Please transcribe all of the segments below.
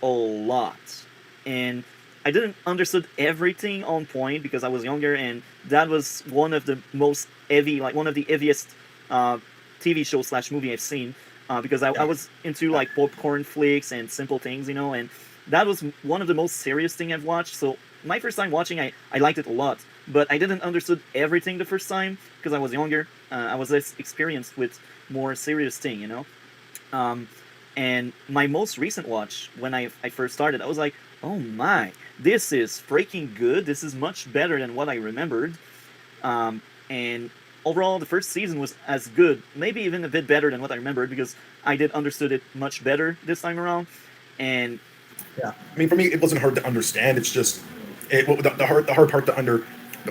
a lot, and I didn't understood everything on point because I was younger, and that was one of the most heavy, like one of the heaviest uh, TV show slash movie I've seen. Because I Yeah. was into like popcorn flicks and simple things, and that was one of the most serious thing I've watched. So my first time watching, I liked it a lot, but I didn't understood everything the first time because I was younger. I was less experienced with more serious thing. Um, and my most recent watch, when I first started, I was like, oh my, this is freaking good. This is much better than what I remembered. And overall, the first season was as good, maybe even a bit better than what I remembered because I did understood it much better this time around. And Yeah. I mean, for me, it wasn't hard to understand. It's just the hard part to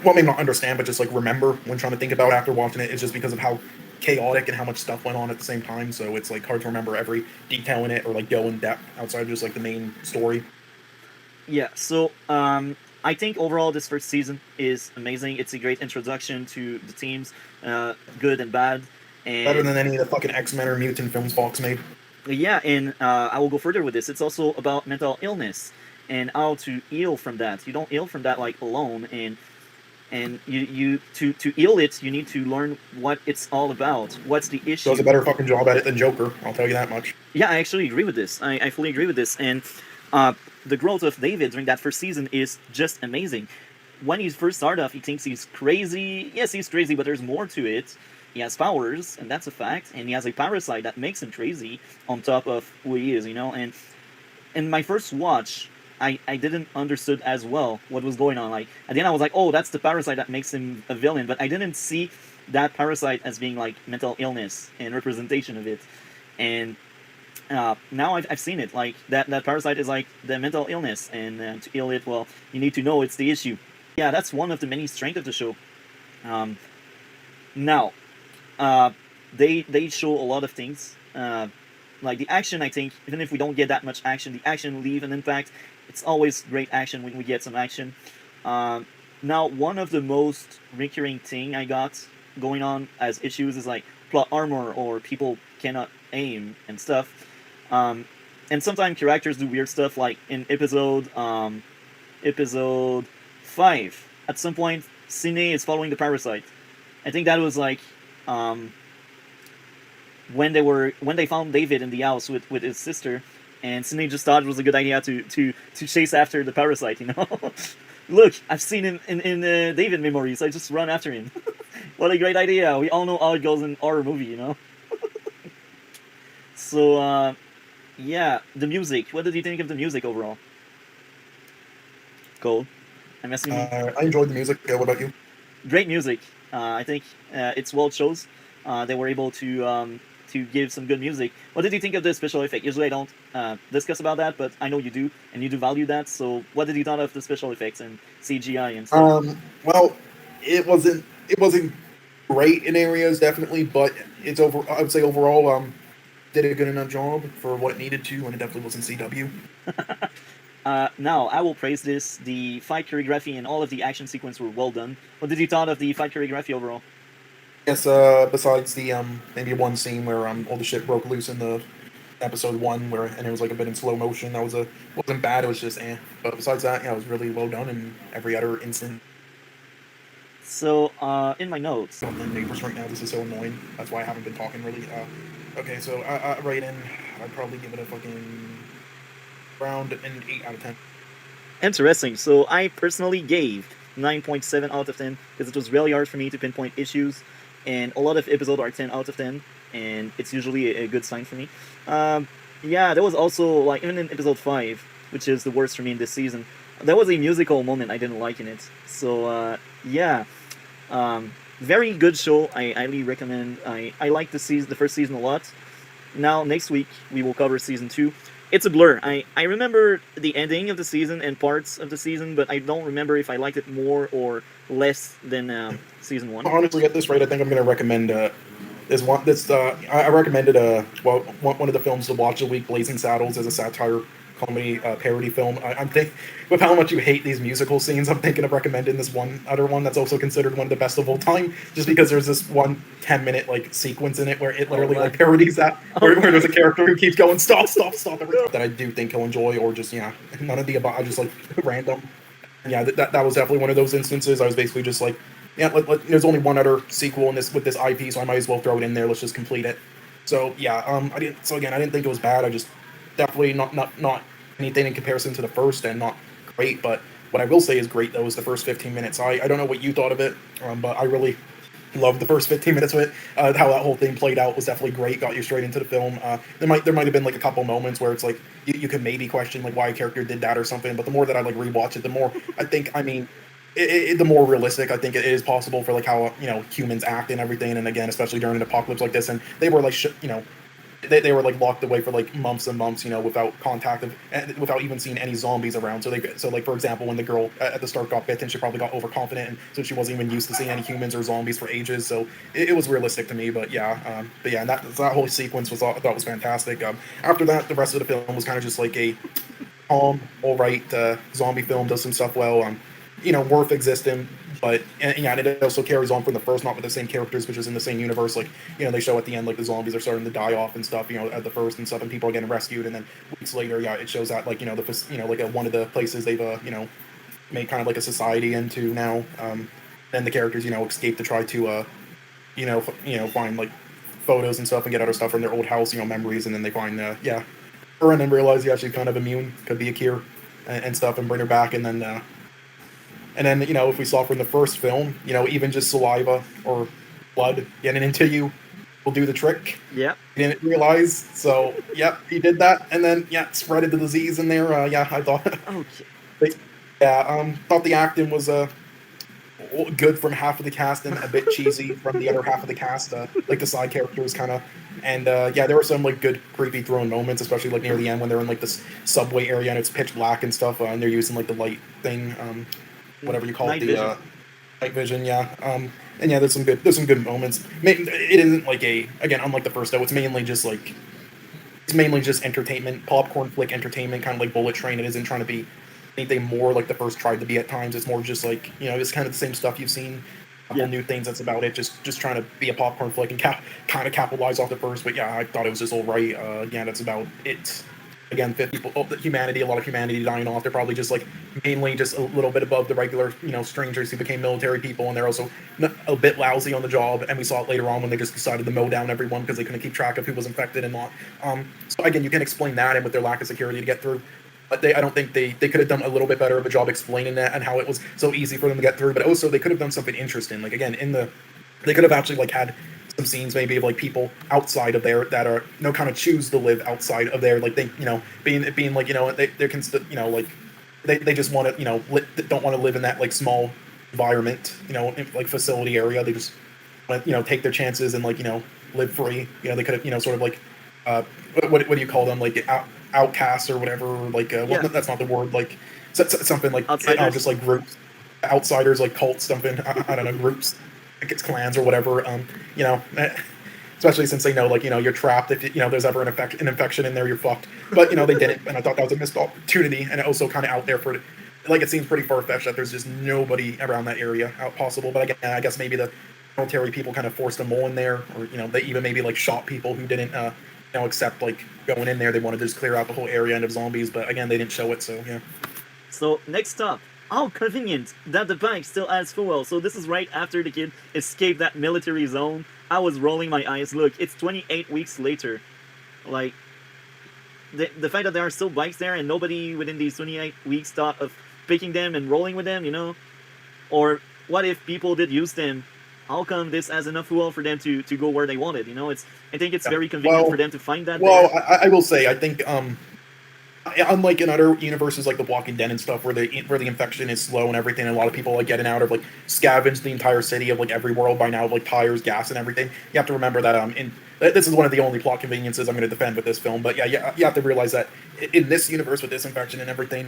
well, maybe not understand, but just like remember when trying to think about after watching it is just because of how chaotic and how much stuff went on at the same time. So it's like hard to remember every detail in it or like go in depth outside of just like the main story. yeah, so I think overall this first season is amazing. It's a great introduction to the teams, good and bad. Better And than any of the fucking X-Men or mutant films Fox made. yeah, and I will go further with this. It's also about mental illness and how to heal from that. You don't heal from that like alone, and you to heal it, you need to learn what it's all about. What's the Does a issue? better fucking job at it than Joker. I'll tell you that much. Yeah, I actually agree with this. I fully agree with this. And uh, the growth of David during that first season is just amazing. When he first started off, he thinks he's crazy. Yes, he's crazy, but there's more to it. He has powers, and that's a fact. And he has a parasite that makes him crazy on top of who he is. And in my first watch, I didn't understood as well what was going on. Like at the end, I was like, oh, that's the parasite that makes him a villain. But I didn't see that parasite as being like mental illness and representation of it. And now I've seen it. Like that parasite is like the mental illness, and to heal it, well, you need to know it's the issue. Yeah, that's one of the many strengths of the show. Um, now, uh, they show a lot of things. Like the action, I think, even if we don't get that much action, the action leave an impact. It's always great action when we get some action. Um, Now, one of the most recurring thing I got going on as issues is like plot armor or people cannot aim and stuff. Um, and sometimes characters do weird stuff, like in episode 5. At some point, Cine is following the parasite. I think that was like um, when they found David in the house with his sister, and Cine just thought it was a good idea to chase after the parasite. Look, I've seen him in David memories. I just run after him. What a great idea! We all know how it goes in horror movie. So yeah, the music. What did you think of the music overall? Cole, I'm asking you. I enjoyed the music. What about you? Great music. I think it's well chose. They were able to give some good music. What did you think of the special effect? Usually I don't discuss about that, but I know you do, and you do value that. So what did you thought of the special effects and CGI and stuff? Well, it wasn't great in areas definitely, but it's over. I would say overall, did a good enough job for what it needed to, and it definitely wasn't CW. Now I will praise this. The fight choreography and all of the action sequence were well done. What did you thought of the fight choreography overall? Yes. Besides the maybe one scene where all the shit broke loose in the episode one, where and it was like a bit in slow motion. That wasn't bad. It was just eh. But besides that, yeah, it was really well done in every other instant. So in my notes, On the neighbors right now, this is so annoying. That's why I haven't been talking really. Okay, so right in, I'd probably give it a fucking around an 8 out of 10. interesting. So I personally gave 9.7 out of 10 because it was really hard for me to pinpoint issues, and a lot of episodes are 10 out of 10, and it's usually a good sign for me. Um, yeah, there was also like even in episode 5, which is the worst for me in this season. There was a musical moment I didn't like in it. So yeah, very good show. I highly recommend. I like the first season a lot. Now next week we will cover season 2. It's a blur. I remember the ending of the season and parts of the season, but I don't remember if I liked it more or less than season 1. Honestly, at this rate, I think I'm gonna recommend this one. I recommended one of the films to watch a week, Blazing Saddles, as a satire comedy parody film. I'm think with how much you hate these musical scenes, I'm thinking of recommending this one other one that's also considered one of the best of all time, just because there's this one 10-minute like sequence in it where it literally like parodies that, where there's a character who keeps going stop, stop, stop every time that I do think he'll enjoy, or just none of the above. I just like random. Yeah, that was definitely one of those instances. I was basically just like, there's only one other sequel in this with this IP, so I might as well throw it in there. Let's just complete it. So yeah, I didn't. So again, I didn't think it was bad. I just definitely not anything in comparison to the first, and not great. But what I will say is great though is the first 15 minutes. I don't know what you thought of it, but I really loved the first 15 minutes of it. How that whole thing played out was definitely great. Got you straight into the film. There might have been like a couple moments where it's like you could maybe question like why a character did that or something. But the more that I like rewatch it, the more I think. I mean, the more realistic I think it is possible for like how humans act and everything. And again, especially during an apocalypse like this, and they were like they were like locked away for like months and months, without contact and without even seeing any zombies around. So like for example, when the girl at the start got bitten, she probably got overconfident, and so she wasn't even used to seeing any humans or zombies for ages. So it was realistic to me. But yeah, and that whole sequence I thought was fantastic. After that, the rest of the film was kind of just like a calm, all right, zombie film, does some stuff well. Worth existing. But and it also carries on from the first, not with the same characters, which is in the same universe. Like they show at the end like the zombies are starting to die off and stuff. At the first and stuff, and people are getting rescued, and then weeks later, it shows that like one of the places they've made kind of like a society into now. And the characters escape to try to find like photos and stuff and get other stuff from their old house, memories, and then they find her, and then realize she's kind of immune, could be a cure and stuff, and bring her back, and then. If we saw from the first film, even just saliva or blood getting into you will do the trick. Yeah. He didn't realize. So, yep, he did that. And then, spreaded the disease in there. I thought. Okay. Thought the acting was good from half of the cast and a bit cheesy from the other half of the cast. Like the side characters kind of. And there were some like good creepy thrown moments, especially like near the end when they're in like this subway area and it's pitch black and stuff, and they're using like the light thing. Whatever you call night it, vision. Night vision, and there's some good moments. It isn't like unlike the first though. It's mainly just entertainment, popcorn flick entertainment, kind of like Bullet Train. It isn't trying to be anything more like the first tried to be at times. It's more just like it's kind of the same stuff you've seen. New things. That's about it. Just trying to be a popcorn flick and kind of capitalize off the first. But I thought it was just all right. That's about it. Again, 50 people, a lot of humanity dying off. They're probably just like mainly just a little bit above the regular, strangers who became military people, and they're also a bit lousy on the job. And we saw it later on when they just decided to mow down everyone because they couldn't keep track of who was infected and not. So again, you can explain that and with their lack of security to get through. But I don't think they could have done a little bit better of a job explaining that and how it was so easy for them to get through. But also they could have done something interesting. Like again, they could have actually like had some scenes maybe of like people outside of there that are kind of choose to live outside of there, like they being like they can like they just want to don't want to live in that like small environment like facility area. They just want to take their chances and like live free. They could have sort of like what do you call them, like outcasts or whatever, like well, that's not the word, like something like just like groups, outsiders, like cults, something. I don't know, groups. Like it's clans or whatever, especially since they know, like, you're trapped. If, there's ever an infection in there, you're fucked. But, they didn't, and I thought that was a missed opportunity, and also kind of out there for, like, it seems pretty far-fetched that there's just nobody around that area out possible. But again, I guess maybe the military people kind of forced a mole in there, or, they even maybe, like, shot people who didn't, accept, like, going in there. They wanted to just clear out the whole area of zombies, but again, they didn't show it, so, yeah. So, next up. How convenient that the bike still has fuel. So this is right after the kid escaped that military zone. I was rolling my eyes. Look, it's 28 weeks later. Like, the fact that there are still bikes there and nobody within these 28 weeks thought of picking them and rolling with them, Or what if people did use them? How come this has enough fuel for them to go where they wanted? I think it's very convenient for them to find that. Well, I will say, I think unlike in other universes like The Walking Dead and stuff, where the infection is slow and everything, and a lot of people like getting out of like scavenge the entire city of like every world by now, like tires, gas, and everything. You have to remember that this is one of the only plot conveniences I'm going to defend with this film. But you have to realize that in this universe with this infection and everything,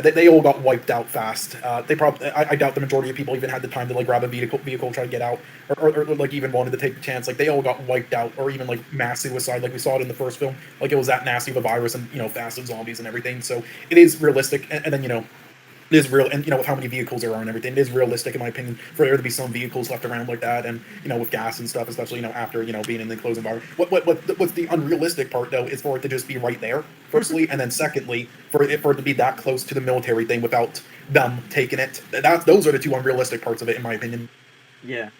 They all got wiped out fast. They probably, I doubt the majority of people even had the time to like grab a vehicle, try to get out, or like even wanted to take the chance. Like they all got wiped out, or even like mass suicide, like we saw it in the first film. Like it was that nasty of a virus, and fast and zombies and everything. So it is realistic, and then it is real, and with how many vehicles there are and everything, it is realistic in my opinion for there to be some vehicles left around like that, and with gas and stuff, especially after being in the closed environment. What's the unrealistic part though is for it to just be right there, firstly, and then secondly for it to be that close to the military thing without them taking it. Those are the two unrealistic parts of it in my opinion. Yeah.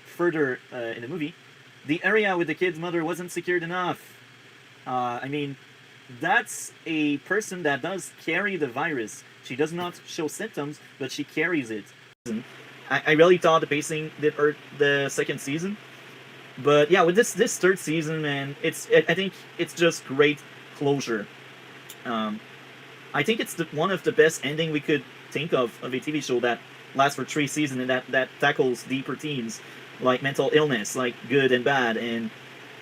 Further in the movie, the area with the kid's mother wasn't secured enough. I mean, that's a person that does carry the virus. She does not show symptoms, but she carries it. I really thought the pacing did hurt the second season. But yeah, with this third season, man, I think it's just great closure. I think it's one of the best ending we could think of a TV show that lasts for 3 seasons and that tackles deeper themes like mental illness, like good and bad, and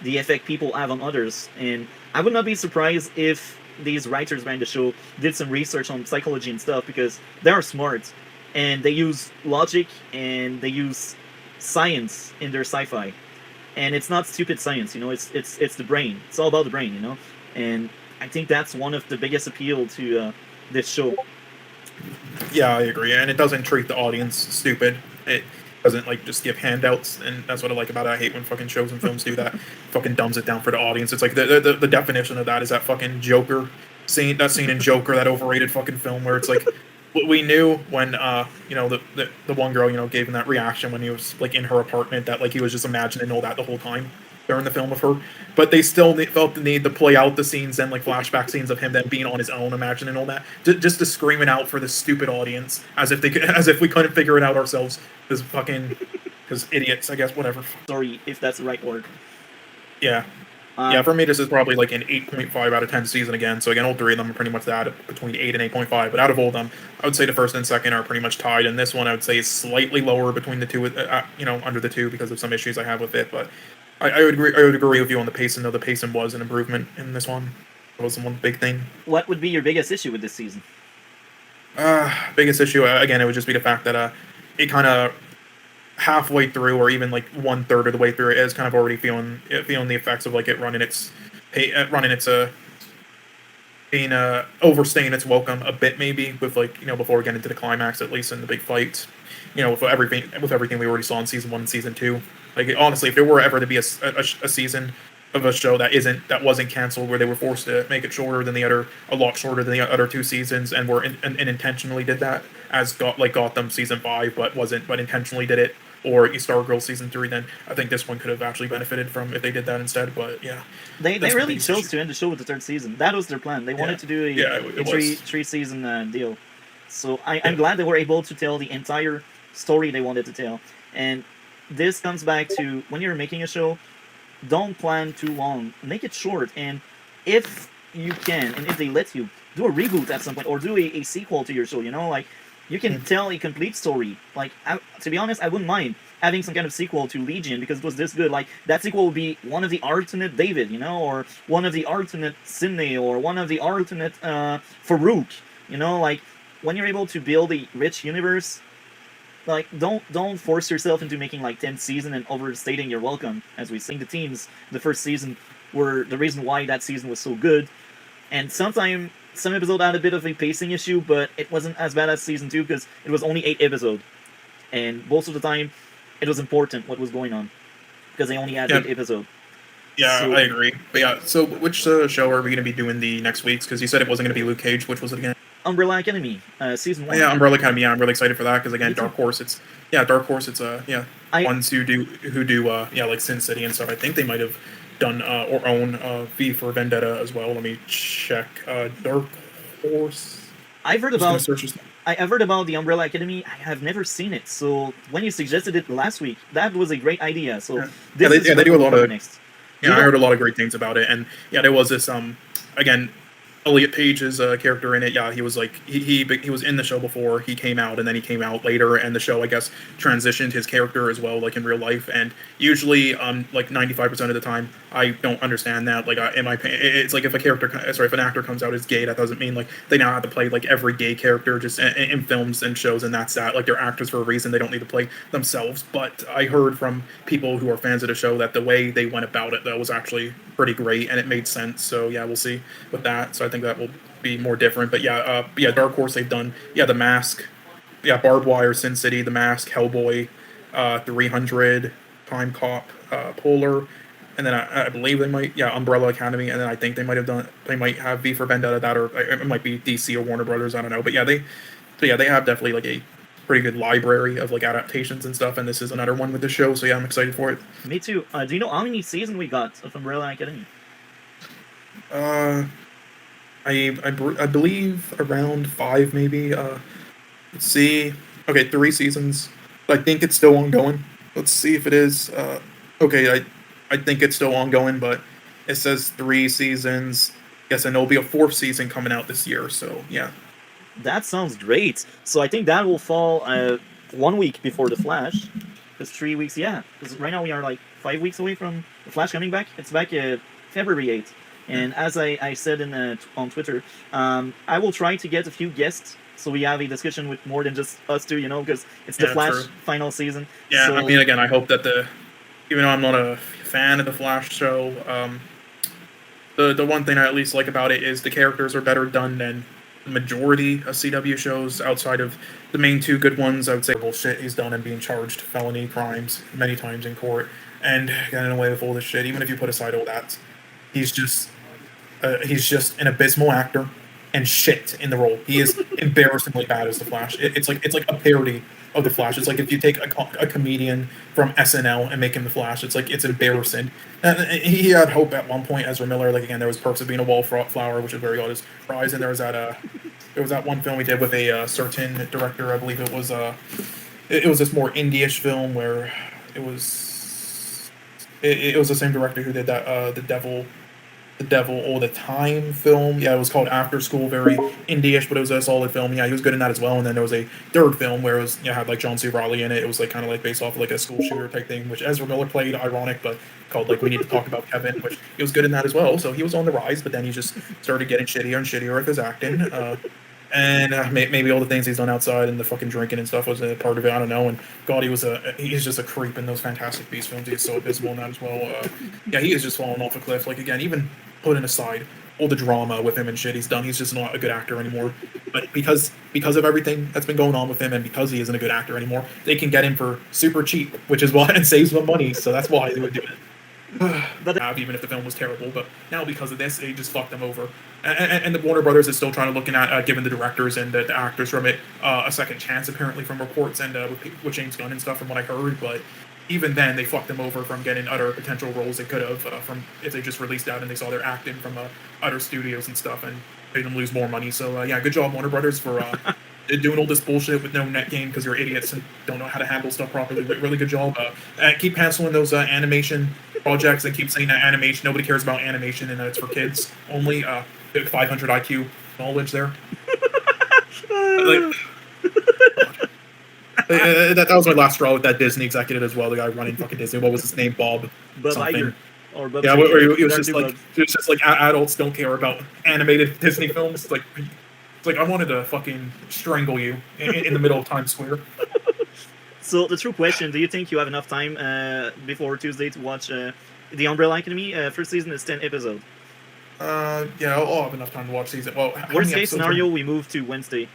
the effect people have on others. And I would not be surprised if these writers behind the show did some research on psychology and stuff, because they are smart and they use logic and they use science in their sci-fi, and it's not stupid science. It's the brain. It's all about the brain. And I think that's one of the biggest appeal to this show. Yeah, I agree, and it doesn't treat the audience stupid. It doesn't like just give handouts, and that's what I like about it. I hate when fucking shows and films do that. Fucking dumbs it down for the audience. It's like the definition of that is that fucking Joker scene. That scene in Joker, that overrated fucking film where it's like we knew when the one girl gave him that reaction when he was like in her apartment that like he was just imagining all that the whole time during the film of her, but they still felt the need to play out the scenes and like flashback scenes of him then being on his own imagining all that, just to scream it out for the stupid audience as if we couldn't figure it out ourselves, because idiots, I guess. Whatever. Sorry if that's the right word. Yeah. For me, this is probably like an 8.5 out of 10 season again. So again, all three of them are pretty much that, between 8 and 8.5. But out of all of them, I would say the first and second are pretty much tied. And this one, I would say, is slightly lower between the two, under the two, because of some issues I have with it. But I would agree with you on the pacing, though. The pacing was an improvement in this one. It was one big thing. What would be your biggest issue with this season? Biggest issue, again, it would just be the fact that it kind of halfway through, or even like 1/3 of the way through, it is kind of already feeling the effects of like it overstaying its welcome a bit, maybe, with like before we get into the climax, at least in the big fight, with everything we already saw in season 1 and season 2. Like honestly, if there were ever to be a season of a show that wasn't canceled, where they were forced to make it shorter than a lot shorter than the other 2 seasons, and and intentionally did that, as Gotham season 5, but intentionally did it, or Stargirl season 3, then I think this one could have actually benefited from if they did that instead. But yeah, they really chose to end the show with the 3rd season. That was their plan. They wanted to do a three season deal. So I'm glad they were able to tell the entire story they wanted to tell. And this comes back to, when you're making a show, don't plan too long. Make it short, and if you can, and if they let you, do a reboot at some point, or do a sequel to your show. Like you can tell a complete story. Like to be honest, I wouldn't mind having some kind of sequel to Legion, because it was this good. Like that sequel would be one of the alternate David, or one of the alternate Sydney, or one of the alternate Farouk. Like when you're able to build a rich universe. Like, don't force yourself into making like 10 seasons and overstating your welcome. As we sing, the teams, the first season were the reason why that season was so good. And sometimes some episodes had a bit of a pacing issue, but it wasn't as bad as season 2 because it was only 8 episodes. And most of the time, it was important what was going on because they only had 8 episodes. Yeah, so, I agree. But yeah, so which show are we going to be doing the next weeks? Because you said it wasn't going to be Luke Cage. Which was it again? Umbrella Academy, season 1. Yeah, Umbrella Academy. Yeah, I'm really excited for that because again, Dark Horse. It's ones who do like Sin City and stuff. I think they might have done or own V for Vendetta as well. Let me check. Dark Horse. I've heard about the Umbrella Academy. I have never seen it. So when you suggested it last week, that was a great idea. So they do a lot of next. Yeah, I heard a lot of great things about it, and yeah, there was this again. Elliot Page's character in it, yeah, he was like he was in the show before he came out, and then he came out later, and the show, I guess, transitioned his character as well, like in real life. And usually, like 95% of the time, I don't understand that. Like, it's like if a if an actor comes out as gay, that doesn't mean like they now have to play like every gay character just in films and shows, and that's that. Like, they're actors for a reason; they don't need to play themselves. But I heard from people who are fans of the show that the way they went about it, though, was actually pretty great, and it made sense. So yeah, we'll see with that. So I think that will be more different. But yeah, Dark Horse, they've done The Mask, Barbed Wire, Sin City, The Mask, Hellboy, 300, Time Cop, Polar, and then I believe they might Umbrella Academy, and then I think they might have V for Vendetta, that, or it might be DC or Warner Brothers, I don't know. But yeah, they have definitely like a pretty good library of like adaptations and stuff, and this is another one with the show. So yeah, I'm excited for it. Me too. Do you know how many seasons we got of Umbrella Academy? I believe around 5, maybe. Let's see. Okay, 3 seasons. I think it's still ongoing. Let's see if it is. Okay, I think it's still ongoing, but it says 3 seasons. Yes, and there'll be a 4th season coming out this year. So yeah. That sounds great. So I think that will fall 1 week before The Flash. Because 3 weeks, yeah. Because right now we are like 5 weeks away from The Flash coming back. It's back February 8th. And as I said on Twitter, I will try to get a few guests so we have a discussion with more than just us two, because it's the Flash true. Final season. Yeah, so, I mean, again, I hope that even though I'm not a fan of the Flash show, the one thing I at least like about it is the characters are better done than the majority of CW shows outside of the main 2 good ones. I would say bullshit he's done and being charged felony crimes many times in court and getting away with all this shit. Even if you put aside all that, he's just an abysmal actor and shit in the role. He is embarrassingly bad as the Flash. It's like a parody of the Flash. It's like if you take a comedian from SNL and make him the Flash. It's embarrassing. He had hope at one point, Ezra Miller. Like, again, there was Perks of Being a Wallflower, which is very odd as rise, and there was that one film we did with a certain director. I believe it was this more indie-ish film where it was the same director who did that the Devil All the Time film. Yeah, it was called After School, very indie-ish, but it was a solid film. Yeah, he was good in that as well. And then there was a 3rd film where it was had like John C. Reilly in it. It was like kind of like based off of like a school shooter type thing, which Ezra Miller played, ironic, but called like We Need to Talk About Kevin, which he was good in that as well. So he was on the rise, but then he just started getting shittier and shittier with his acting. And maybe all the things he's done outside and the fucking drinking and stuff was a part of it. I don't know. And God, he's just a creep in those Fantastic Beasts films. He's so abysmal in that as well. Yeah, he is just falling off a cliff. Like, again, even putting aside all the drama with him and shit he's done, he's just not a good actor anymore. But because of everything that's been going on with him, and because he isn't a good actor anymore, they can get him for super cheap, which is why it saves them money. So that's why they would do it. Even if the film was terrible, but now because of this, they just fucked them over. And the Warner Brothers is still trying to look at giving the directors and the actors from it a second chance, apparently, from reports and with James Gunn and stuff, from what I heard. But even then, they fucked them over from getting other potential roles they could have from if they just released out and they saw their acting from other studios and stuff, and made them lose more money. So yeah, good job, Warner Brothers, for doing all this bullshit with no net gain because you're idiots and don't know how to handle stuff properly. Really good job. Keep canceling those animation projects and keep saying that animation. Nobody cares about animation and it's for kids only. 500 IQ knowledge there. That was my last straw with that Disney executive as well. The guy running fucking Disney. What was his name? Bob something. Or Bob yeah, where it was just like adults don't care about animated Disney films. It's like I wanted to fucking strangle you in the middle of Times Square. So the true question: do you think you have enough time before Tuesday to watch the Umbrella Academy? First season is 10 episodes. Yeah, I'll have enough time to watch season. Well, worst case scenario, we move to Wednesday.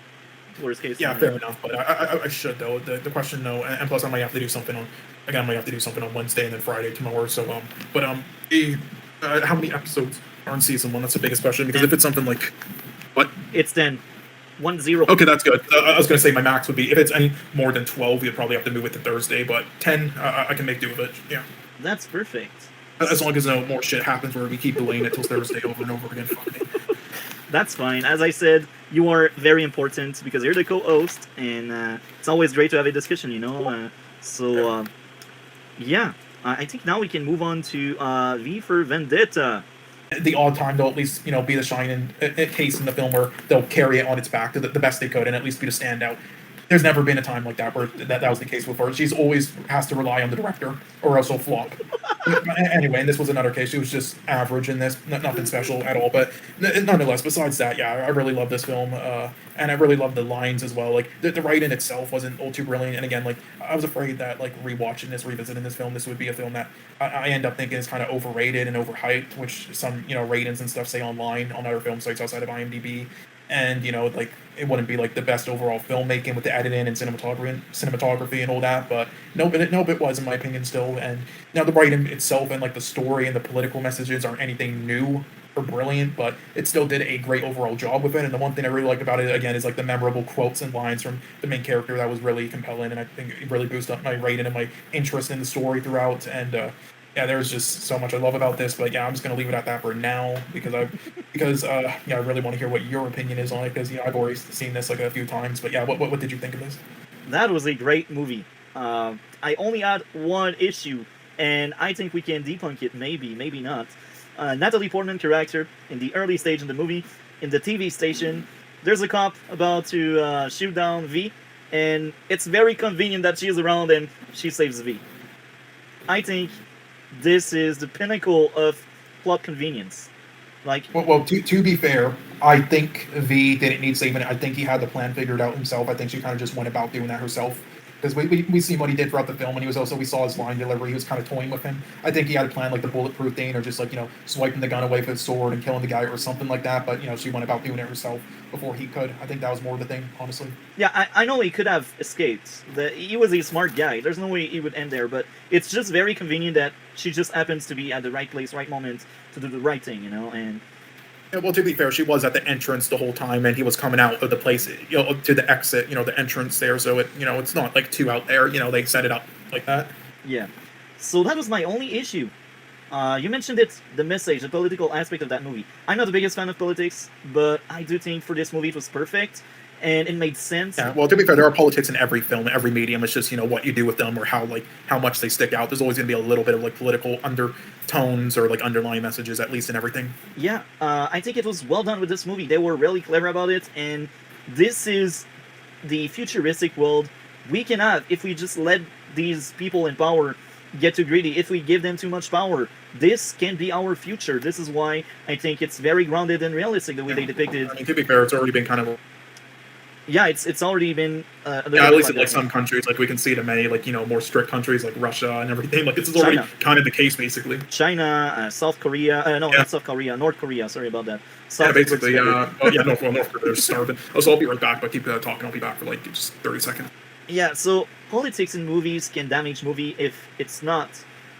Worst case. Yeah, fair enough. But I should though. The question, no, and plus I might have to do something on. Again, I might have to do something on Wednesday and then Friday tomorrow. So how many episodes are in season 1? That's the biggest question, because if it's something like what? It's 10. 1-0. Okay, that's good. I was gonna say my max would be if it's any more than 12, you'd probably have to move it to Thursday. But 10, I can make do with it. Yeah. That's perfect. As long as no more shit happens where we keep delaying it till Thursday over and over again. That's fine. As I said, you are very important because you're the co-host, and it's always great to have a discussion, Yeah. I think now we can move on to V for Vendetta. the odd time they'll at least be the shining case in the film where they'll carry it on its back to the best they could and at least be the standout. There's never been a time like that where that was the case with her. She's always has to rely on the director or else she'll flop. Anyway, and this was another case. She was just average in this, nothing special at all. But nonetheless, besides that, yeah, I really love this film, and I really love the lines as well. Like the writing itself wasn't all too brilliant, and again, like I was afraid that like revisiting this film, this would be a film that I end up thinking is kind of overrated and overhyped, which some ratings and stuff say online on other film sites outside of IMDb. And like it wouldn't be like the best overall filmmaking with the editing and cinematography and all that, but no bit it was in my opinion still. And now the writing itself and like the story and the political messages aren't anything new or brilliant, but it still did a great overall job with it. And the one thing I really like about it again is like the memorable quotes and lines from the main character that was really compelling, and I think it really boosted up my rating and my interest in the story throughout. And yeah, there's just so much I love about this, but yeah, I'm just gonna leave it at that for now because I really want to hear what your opinion is on it because I've already seen this like a few times. But yeah, what did you think of this? That was a great movie. I only had one issue, and I think we can debunk it. Maybe not. Natalie Portman character in the early stage of the movie, in the TV station, there's a cop about to shoot down V, and it's very convenient that she is around and she saves V. I think this is the pinnacle of plot convenience. Like, well, to be fair, I think V didn't need saving it. I think he had the plan figured out himself. I think she kind of just went about doing that herself. Because we see what he did throughout the film, and we saw his line delivery. He was kind of toying with him. I think he had a plan like the bulletproof thing, or just like swiping the gun away with his sword and killing the guy, or something like that. But she went about doing it herself before he could. I think that was more the thing, honestly. Yeah, I know he could have escaped. He was a smart guy. There's no way he would end there. But it's just very convenient that she just happens to be at the right place, right moment to do the right thing, and. Yeah, well, to be fair, she was at the entrance the whole time, and he was coming out of the place, to the exit, the entrance there. So it's not like too out there. They set it up like that. Yeah. So that was my only issue. You mentioned it, the message, the political aspect of that movie. I'm not the biggest fan of politics, but I do think for this movie it was perfect, and it made sense. Yeah, well, to be fair, there are politics in every film, every medium. It's just, what you do with them or how much they stick out. There's always going to be a little bit of, political undertones or, underlying messages, at least in everything. Yeah, I think it was well done with this movie. They were really clever about it, and this is the futuristic world we can have if we just let these people in power get too greedy. If we give them too much power, this can be our future. This is why I think it's very grounded and realistic the way they depicted. I mean, to be fair, it's already been kind of... Yeah, it's already been at least in some countries, we can see it in many more strict countries like Russia and everything. This is already kind of the case, basically. China, South Korea, not South Korea, North Korea. Sorry about that. North Korea, they're starving. So I'll be right back, but keep talking. I'll be back for just 30 seconds. Yeah, so politics in movies can damage movie if it's not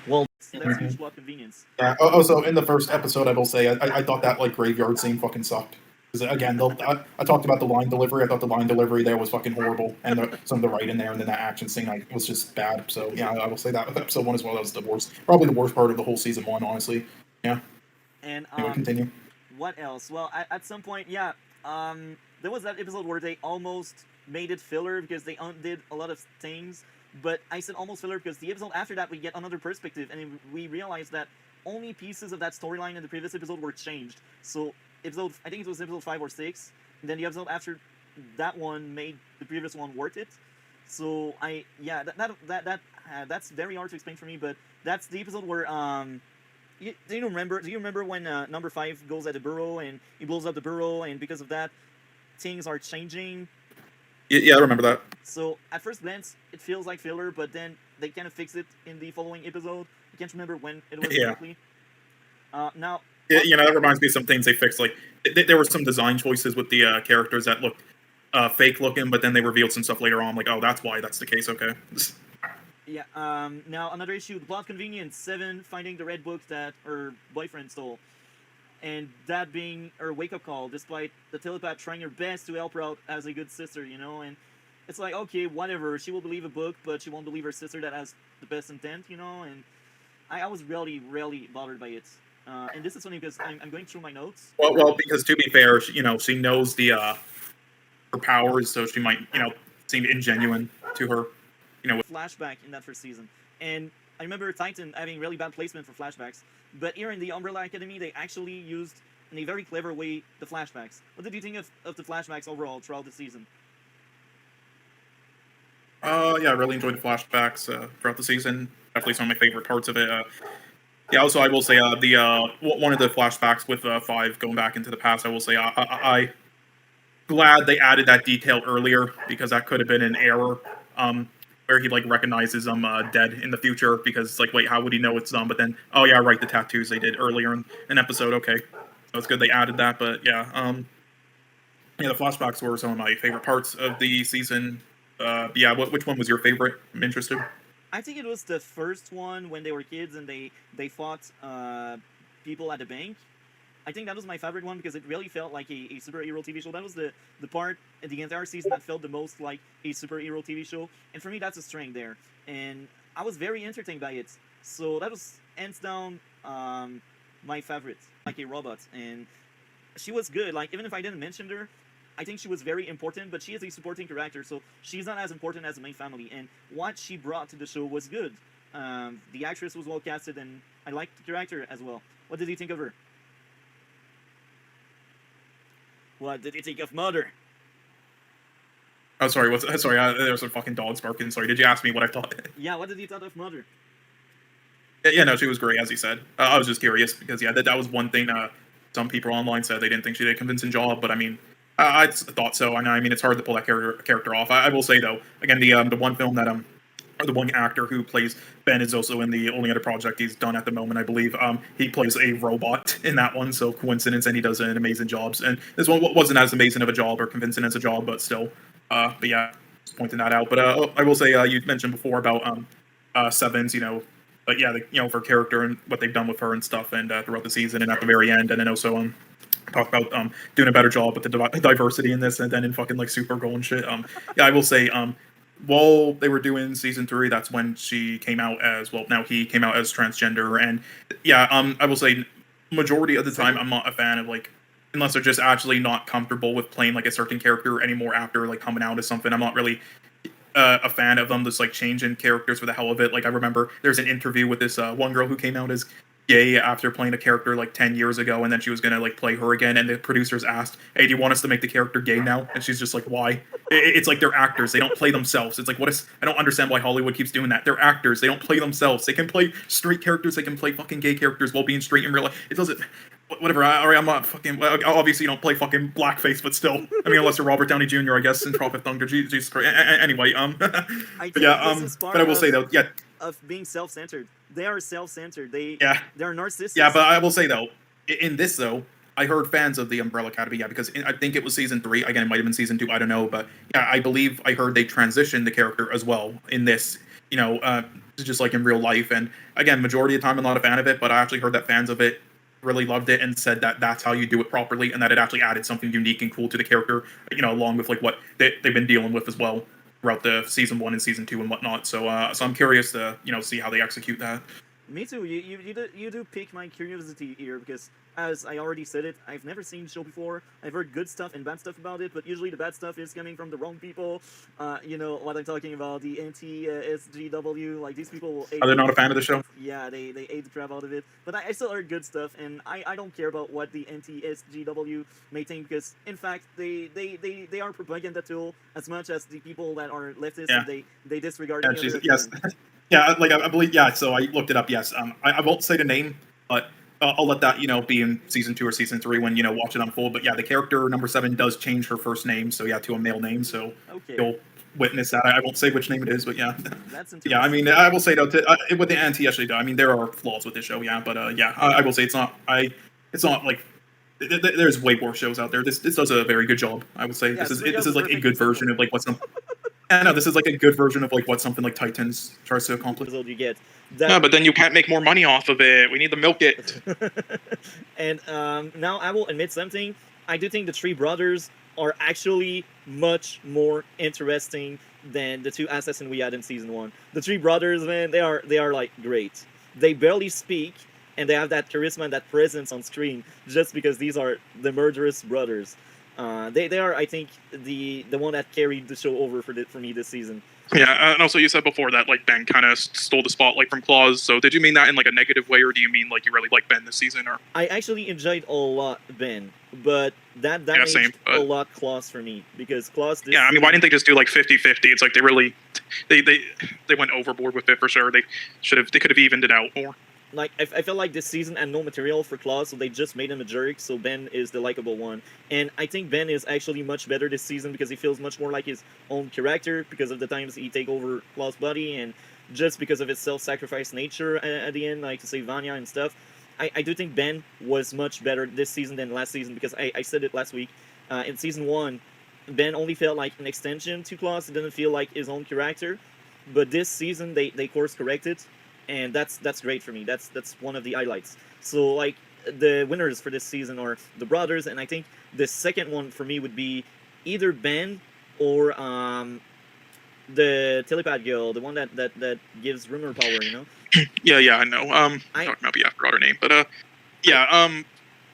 well. That's huge plot convenience. Yeah. Also, in the first episode, I will say I thought that graveyard scene fucking sucked. Again, I talked about the line delivery. I thought the line delivery there was fucking horrible, and some of the writing there, and then that action scene was just bad. So yeah, I will say that with episode 1 as well. That was the worst, probably the worst part of the whole season 1, honestly. Yeah. And anyway, continue. What else? Well, at some point, yeah, there was that episode where they almost made it filler because they undid a lot of things. But I said almost filler because the episode after that we get another perspective, and we realized that only pieces of that storyline in the previous episode were changed. So I think it was episode 5 or 6, and then the episode after that one made the previous one worth it. So that's very hard to explain for me, but that's the episode where do you remember when number 5 goes at the burrow and he blows up the burrow, and because of that things are changing? Yeah, I remember that. So at first glance it feels like filler, but then they kind of fix it in the following episode. I can't remember when it was exactly. Now. Yeah, that reminds me of some things they fixed. There were some design choices with the characters that looked fake looking, but then they revealed some stuff later on. That's why that's the case. Okay. Yeah. Now another issue: the plot convenience. 7 finding the red book that her boyfriend stole, and that being her wake-up call, despite the telepath trying her best to help her out as a good sister. And it's like, okay, whatever. She will believe a book, but she won't believe her sister that has the best intent. And I was really, really bothered by it. And this is funny because I'm going through my notes. Well, because to be fair, she knows her powers, so she might, seem ingenuine to her. Flashback in that first season, and I remember Titan having really bad placement for flashbacks, but here in the Umbrella Academy, they actually used in a very clever way the flashbacks. What did you think of the flashbacks overall throughout the season? Yeah, I really enjoyed the flashbacks throughout the season. Definitely some of my favorite parts of it. Yeah, also I will say the one of the flashbacks with Five going back into the past. I will say I glad they added that detail earlier because that could have been an error. Where he like recognizes them dead in the future because it's like, wait, how would he know it's them? But then, oh yeah, right, the tattoos they did earlier in an episode. Okay, so it's good they added that. But yeah, yeah, the flashbacks were some of my favorite parts of the season. Yeah, which one was your favorite? I'm interested. I think it was the first one when they were kids and they fought people at the bank. I think that was my favorite one because it really felt like a superhero TV show. That was the part in the entire season that felt the most like a superhero TV show. And for me, that's a strength there. And I was very entertained by it. So that was hands down my favorite, like a robot. And she was good. Like, even if I didn't mention her, I think she was very important, but she is a supporting character, so she's not as important as the main family. And what she brought to the show was good. The actress was well casted, and I liked the character as well. What did you think of her? What did you think of Mother? Oh, sorry. Sorry? There was some fucking dogs barking. Sorry. Did you ask me what I thought? Yeah, what did you thought of Mother? Yeah, no, she was great, as you said. I was just curious because yeah, that was one thing. Some people online said they didn't think she did a convincing job, but I mean, I thought so. And I mean, it's hard to pull that character off. I will say though, again, the one film that or the one actor who plays Ben is also in the only other project he's done at the moment, I believe. He plays a robot in that one, so coincidence, and he does an amazing job. And this one wasn't as amazing of a job or convincing as a job, but still. But yeah, just pointing that out. But I will say you mentioned before about Sevens, but yeah, for character and what they've done with her and stuff, and throughout the season and at the very end, and then also talk about doing a better job with the diversity in this, and then in fucking like Supergirl and shit. Yeah, I will say while they were doing season 3, that's when she came out as well. Now he came out as transgender, and yeah, I will say majority of the time I'm not a fan of like unless they're just actually not comfortable with playing like a certain character anymore after like coming out as something. I'm not really a fan of them just like changing characters for the hell of it. Like I remember there's an interview with this one girl who came out as gay after playing a character like 10 years ago, and then she was gonna like play her again, and the producers asked, hey, do you want us to make the character gay now? And she's just like, why? It's like they're actors, they don't play themselves. It's like, what is, I don't understand why Hollywood keeps doing that. They're actors, they don't play themselves. They can play straight characters, they can play fucking gay characters while being straight in real life. It doesn't, whatever. I'm not fucking, obviously you don't play fucking blackface, but still, I mean, unless you're Robert Downey Jr., I guess, in Tropic Thunder. Jesus Christ. Anyway, but yeah, but I will say though, yeah, of being self-centered. They are self-centered. They're narcissists. Yeah, but I will say though, in this though, I heard fans of the Umbrella Academy, yeah, because I think it was season 3. Again, it might have been season 2. I don't know, but yeah, I believe I heard they transitioned the character as well in this. Just like in real life. And again, majority of the time, I'm not a fan of it, but I actually heard that fans of it really loved it and said that that's how you do it properly, and that it actually added something unique and cool to the character. Along with like what they've been dealing with as well throughout the season 1 and season 2 and whatnot. So I'm curious to see how they execute that. Me too. You do pique my curiosity here because, as I already said it, I've never seen the show before. I've heard good stuff and bad stuff about it, but usually the bad stuff is coming from the wrong people. You know what I'm talking about, the anti-SGW, like these people... Are they not a fan of the show? Yeah, they ate the crap out of it. But I still heard good stuff, and I don't care about what the anti-SGW may think, because, in fact, they are propaganda tool as much as the people that are leftists, yeah. and they disregard yes. Yeah, like I believe, yeah. So I looked it up. Yes, I won't say the name, but I'll let that be in season 2 or season 3 when watch it unfold. But yeah, the character number 7 does change her first name, so yeah, to a male name. So you'll witness that. I won't say which name it is, but yeah. That's yeah, I mean, I will say though, with the anti-SJW, I mean, there are flaws with this show, yeah, but yeah, I will say it's not like. There's way worse shows out there. This does a very good job. I would say this is like a good version of like what's some. I know this is like a good version of like what something like Titans tries to accomplish. You get. No, but then you can't make more money off of it. We need to milk it. And now I will admit something. I do think the 3 brothers are actually much more interesting than the 2 assassins we had in season 1. The 3 brothers, man, they are like great. They barely speak, and they have that charisma and that presence on screen just because these are the murderous brothers. They are, I think, the one that carried the show over for me this season. Yeah, and also you said before that like Ben kind of stole the spotlight from Claus. So did you mean that in like a negative way, or do you mean like you really like Ben this season? Or I actually enjoyed a lot Ben, but that yeah, made same. a lot Claus for me because Claus. Yeah, I mean, why didn't they just do like 50-50? It's like they went overboard with it for sure. They could have evened it out more. Like I felt like this season had no material for Claus, so they just made him a jerk. So Ben is the likable one, and I think Ben is actually much better this season because he feels much more like his own character because of the times he take over Claus' body, and just because of his self-sacrifice nature at the end, like to save Vanya and stuff. I do think Ben was much better this season than last season because I said it last week. In season 1, Ben only felt like an extension to Claus. It didn't feel like his own character, but this season they course corrected, and that's great for me. That's one of the highlights. So like the winners for this season are the brothers, and I think the second one for me would be either Ben or the telepath girl, the one that gives rumor power. You know. Yeah, I know. Talking about, I forgot her name, but yeah.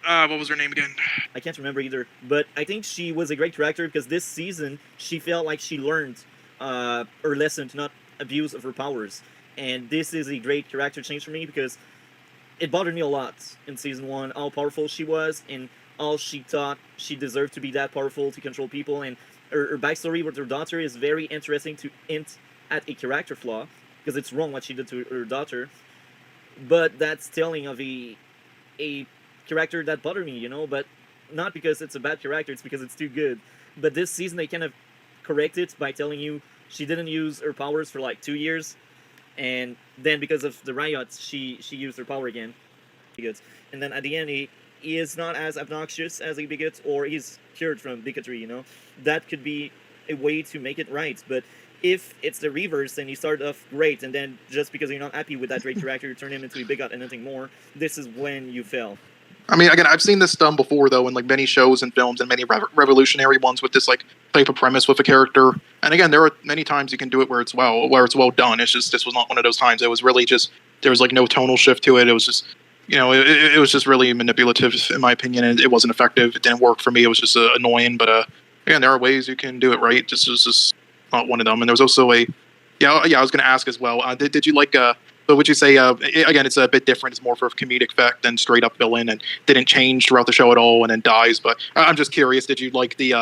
What was her name again? I can't remember either, but I think she was a great character because this season she felt like she learned her lesson to not abuse of her powers, and this is a great character change for me because it bothered me a lot in season 1 how powerful she was and all she thought she deserved to be that powerful to control people, and her backstory with her daughter is very interesting to hint at a character flaw because it's wrong what she did to her daughter, but that's telling of a character that bothered me, but not because it's a bad character, it's because it's too good. But this season they kind of correct it by telling you she didn't use her powers for like 2 years, and then because of the riots she used her power again. Good. And then at the end he is not as obnoxious as a bigot, or he's cured from bigotry, that could be a way to make it right. But if it's the reverse, then you start off great, and then just because you're not happy with that great character, you turn him into a bigot and nothing more. This is when you fail. I mean, again, I've seen this done before, though, in like many shows and films and many revolutionary ones with this like type of premise with a character. And again, there are many times you can do it where it's well done. It's just this was not one of those times. It was really just there was like no tonal shift to it. It was just it was just really manipulative in my opinion, and it wasn't effective. It didn't work for me. It was just annoying. But again, there are ways you can do it right. This was just not one of them. And there was also I was going to ask as well. Did you like So would you say, again, it's a bit different. It's more for a comedic effect than straight up villain, and didn't change throughout the show at all, and then dies. But I'm just curious, did you like the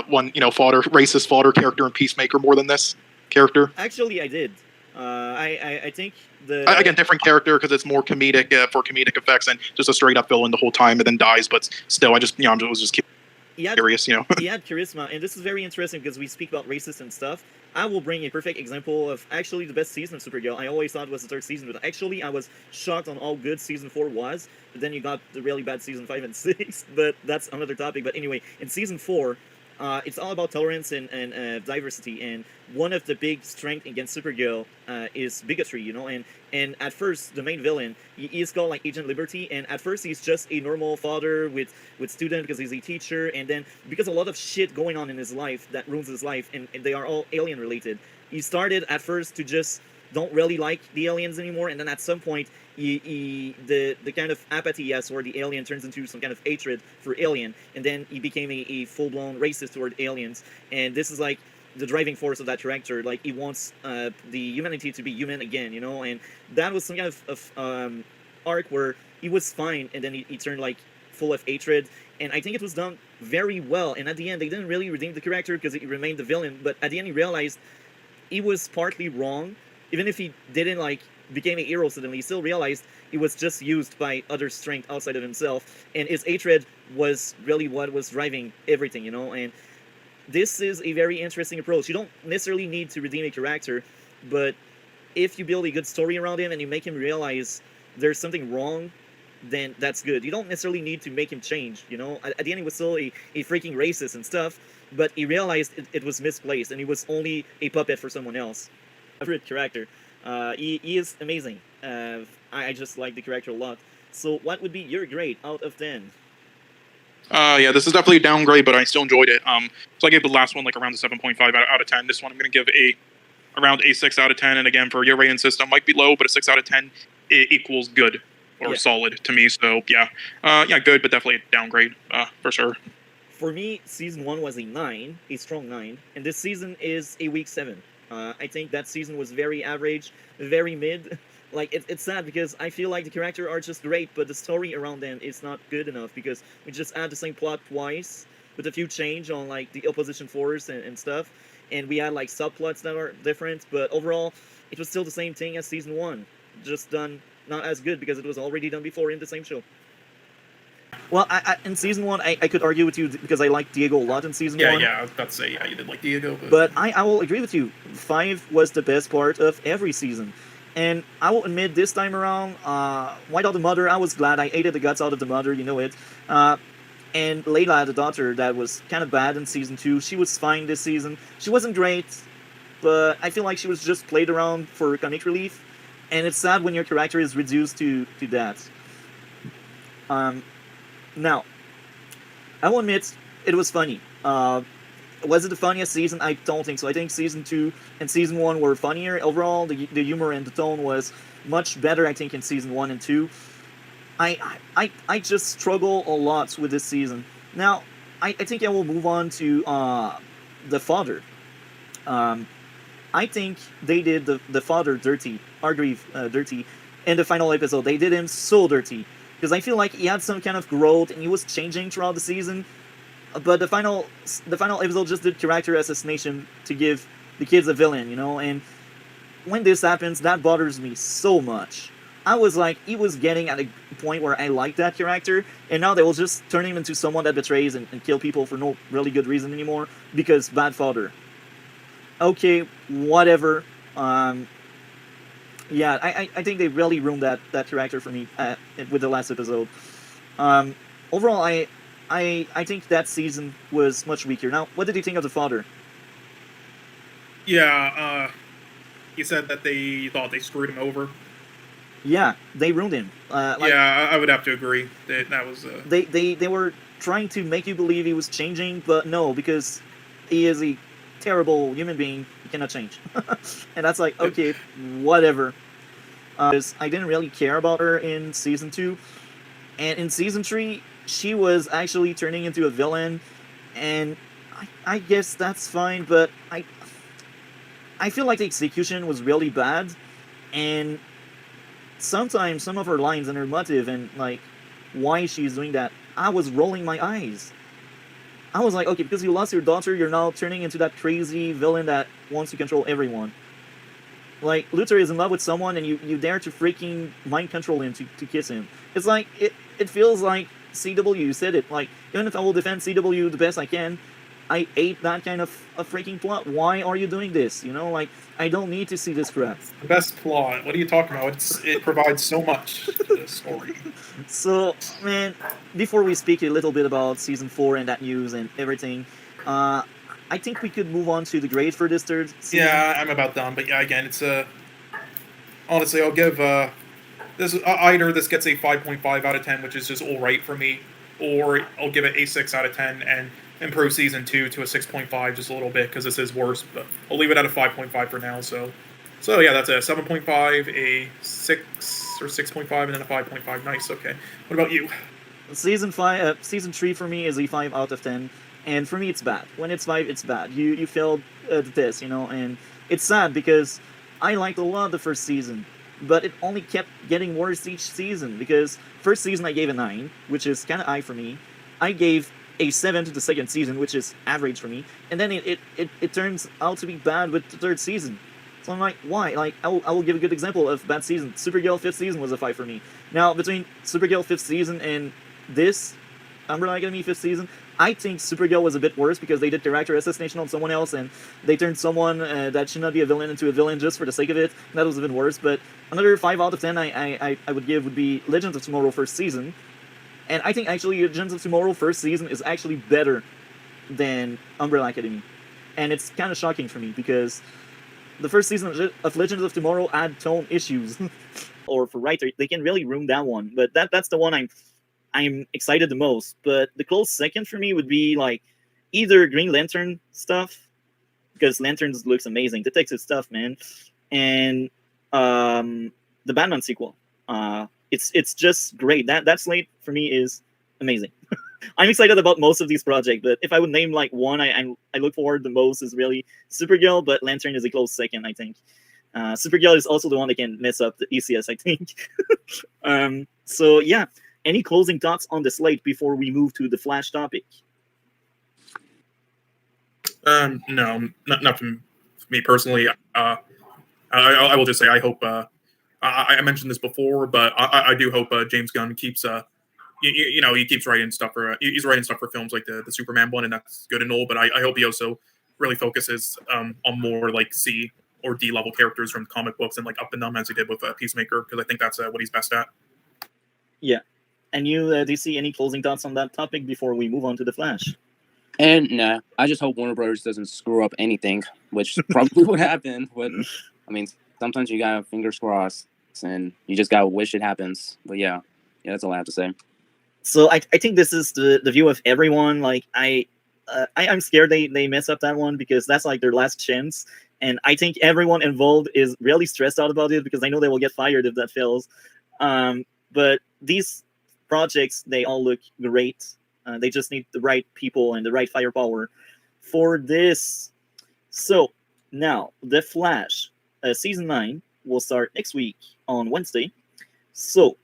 one racist fodder character in Peacemaker more than this character? Actually, I did. I think again, different character because it's more comedic for comedic effects, and just a straight up villain the whole time and then dies. But still, I was just curious. He had charisma, and this is very interesting because we speak about racist and stuff. I will bring a perfect example of actually the best season of Supergirl. I always thought it was the third season, but actually I was shocked on how good season 4 was. But then you got the really bad season 5 and 6. But that's another topic. But anyway, in season 4, it's all about tolerance and diversity. And one of the big strengths against Supergirl is bigotry, And at first, the main villain, he is called like Agent Liberty. And at first, he's just a normal father with student because he's a teacher. And then because a lot of shit going on in his life that ruins his life, and they are all alien related. He started at first to just don't really like the aliens anymore, and then at some point the kind of apathy he has toward the alien turns into some kind of hatred for alien, and then he became a full-blown racist toward aliens. And this is like the driving force of that character. Like he wants the humanity to be human again, and that was some kind of arc where he was fine, and then he turned like full of hatred. And I think it was done very well, and at the end they didn't really redeem the character because he remained the villain, but at the end he realized he was partly wrong. Even if he didn't became a hero suddenly, he still realized he was just used by other strength outside of himself, and his hatred was really what was driving everything, and this is a very interesting approach. You don't necessarily need to redeem a character, but if you build a good story around him and you make him realize there's something wrong, then that's good. You don't necessarily need to make him change, At the end he was still a freaking racist and stuff, but he realized it was misplaced and he was only a puppet for someone else. Favorite character. He is amazing. I just like the character a lot. So what would be your grade out of 10? Yeah, this is definitely a downgrade, but I still enjoyed it. So I gave the last one around the 7.5 out of 10. This one I'm going to give around a 6 out of 10. And again, for your rating system, might be low, but a 6 out of 10 equals good or solid to me. So yeah, good, but definitely a downgrade for sure. For me, season 1 was a 9, a strong 9, and this season is a weak 7. I think that season was very average, very mid. Like, it's sad because I feel like the characters are just great, but the story around them is not good enough because we just add the same plot twice with a few change on, like, the opposition force and stuff, and we had, like, subplots that are different, but overall, it was still the same thing as season 1, just done not as good because it was already done before in the same show. Well, in season 1, I could argue with you because I liked Diego a lot in season 1. Yeah, I was about to say, yeah, you did like Diego. But I will agree with you. 5 was the best part of every season. And I will admit this time around, White Out the Mother, I was glad. I hated the guts out of the mother, you know it. And Layla, the daughter, that was kind of bad in season 2. She was fine this season. She wasn't great, but I feel like she was just played around for comic relief. And it's sad when your character is reduced to that. Now, I will admit, it was funny. Was it the funniest season? I don't think so. I think season 2 and season 1 were funnier. Overall, the humor and the tone was much better, I think, in season 1 and 2. I just struggle a lot with this season. Now, I think I will move on to the father. I think they did the father dirty, Hargreave dirty, in the final episode. They did him so dirty. Because I feel like he had some kind of growth and he was changing throughout the season. But the final episode just did character assassination to give the kids a villain, you know? And when this happens, that bothers me so much. I was like, he was getting at a point where I liked that character, and now they will just turn him into someone that betrays and kill people for no really good reason anymore, because bad father. Okay, whatever. Yeah, I think they really ruined that character for me with the last episode. Overall, I think that season was much weaker. Now, what did you think of the father? Yeah, he said that they thought they screwed him over. Yeah, they ruined him. Yeah, I would have to agree that was. They were trying to make you believe he was changing, but no, because he is a terrible human being. He cannot change, and that's like, okay, whatever. Because I didn't really care about her in season 2, and in season 3, she was actually turning into a villain, and I guess that's fine. But I feel like the execution was really bad, and sometimes some of her lines and her motive and like why she's doing that, I was rolling my eyes. I was like, okay, because you lost your daughter, you're now turning into that crazy villain that wants to control everyone. Like, Luther is in love with someone and you dare to freaking mind control him to kiss him. It's like, it feels like CW said it. Like, even if I will defend CW the best I can, I hate that kind of a freaking plot. Why are you doing this? You know, like, I don't need to see this crap. The best plot. What are you talking about? It provides so much to the story. So, man, before we speak a little bit about season 4 and that news and everything, I think we could move on to the grade for this third season. Yeah, I'm about done. But yeah, again, it's honestly, I'll give this either this gets a 5.5 out of 10, which is just all right for me, or I'll give it a 6 out of 10 and improve season 2 to a 6.5 just a little bit because this is worse. But I'll leave it at a 5.5 for now. So yeah, that's a 7.5, a 6 or 6.5, and then a 5.5. Nice. Okay. What about you? Season 3 for me is a 5 out of 10. And for me, it's bad. When it's 5, it's bad. You failed the test, you know, and it's sad because I liked a lot the first season, but it only kept getting worse each season because first season I gave a 9, which is kind of high for me. I gave a 7 to the second season, which is average for me, and then it turns out to be bad with the third season. So I'm like, why? Like, I will give a good example of bad season. Supergirl 5th season was a 5 for me. Now, between Supergirl 5th season and this Umbrella Academy 5th season, I think Supergirl was a bit worse because they did character assassination on someone else and they turned someone that should not be a villain into a villain just for the sake of it. That was even worse. But another 5 out of 10 I would give would be Legends of Tomorrow first season. And I think actually Legends of Tomorrow first season is actually better than Umbrella Academy. And it's kind of shocking for me because the first season of Legends of Tomorrow had tone issues. Or for writer, they can really ruin that one. But that's the one I'm excited the most. But the close second for me would be like either Green Lantern stuff, because Lanterns looks amazing, detective stuff, man, and the Batman sequel. It's just great. That slate for me is amazing. I'm excited about most of these projects, but if I would name like one, I look forward the most is really Supergirl, but Lantern is a close second, I think. Supergirl is also the one that can mess up the ECS, I think. So yeah, any closing thoughts on the slate before we move to the Flash topic? No, not from me personally. I will just say I hope. I mentioned this before, but I do hope James Gunn keeps. He keeps writing stuff for. He's writing stuff for films like the Superman one, and that's good and all. But I hope he also really focuses on more like C or D level characters from comic books and like up and them as he did with Peacemaker, because I think that's what he's best at. Yeah. And you, do you see any closing thoughts on that topic before we move on to the Flash? And nah, I just hope Warner Brothers doesn't screw up anything, which probably would happen. But I mean, sometimes you gotta fingers crossed, and you just gotta wish it happens. But yeah, that's all I have to say. So I think this is the view of everyone. Like I'm scared they mess up that one because that's like their last chance. And I think everyone involved is really stressed out about it because I know they will get fired if that fails. But these projects, they all look great. They just need the right people and the right firepower for this. So now the Flash season 9 will start next week on Wednesday. So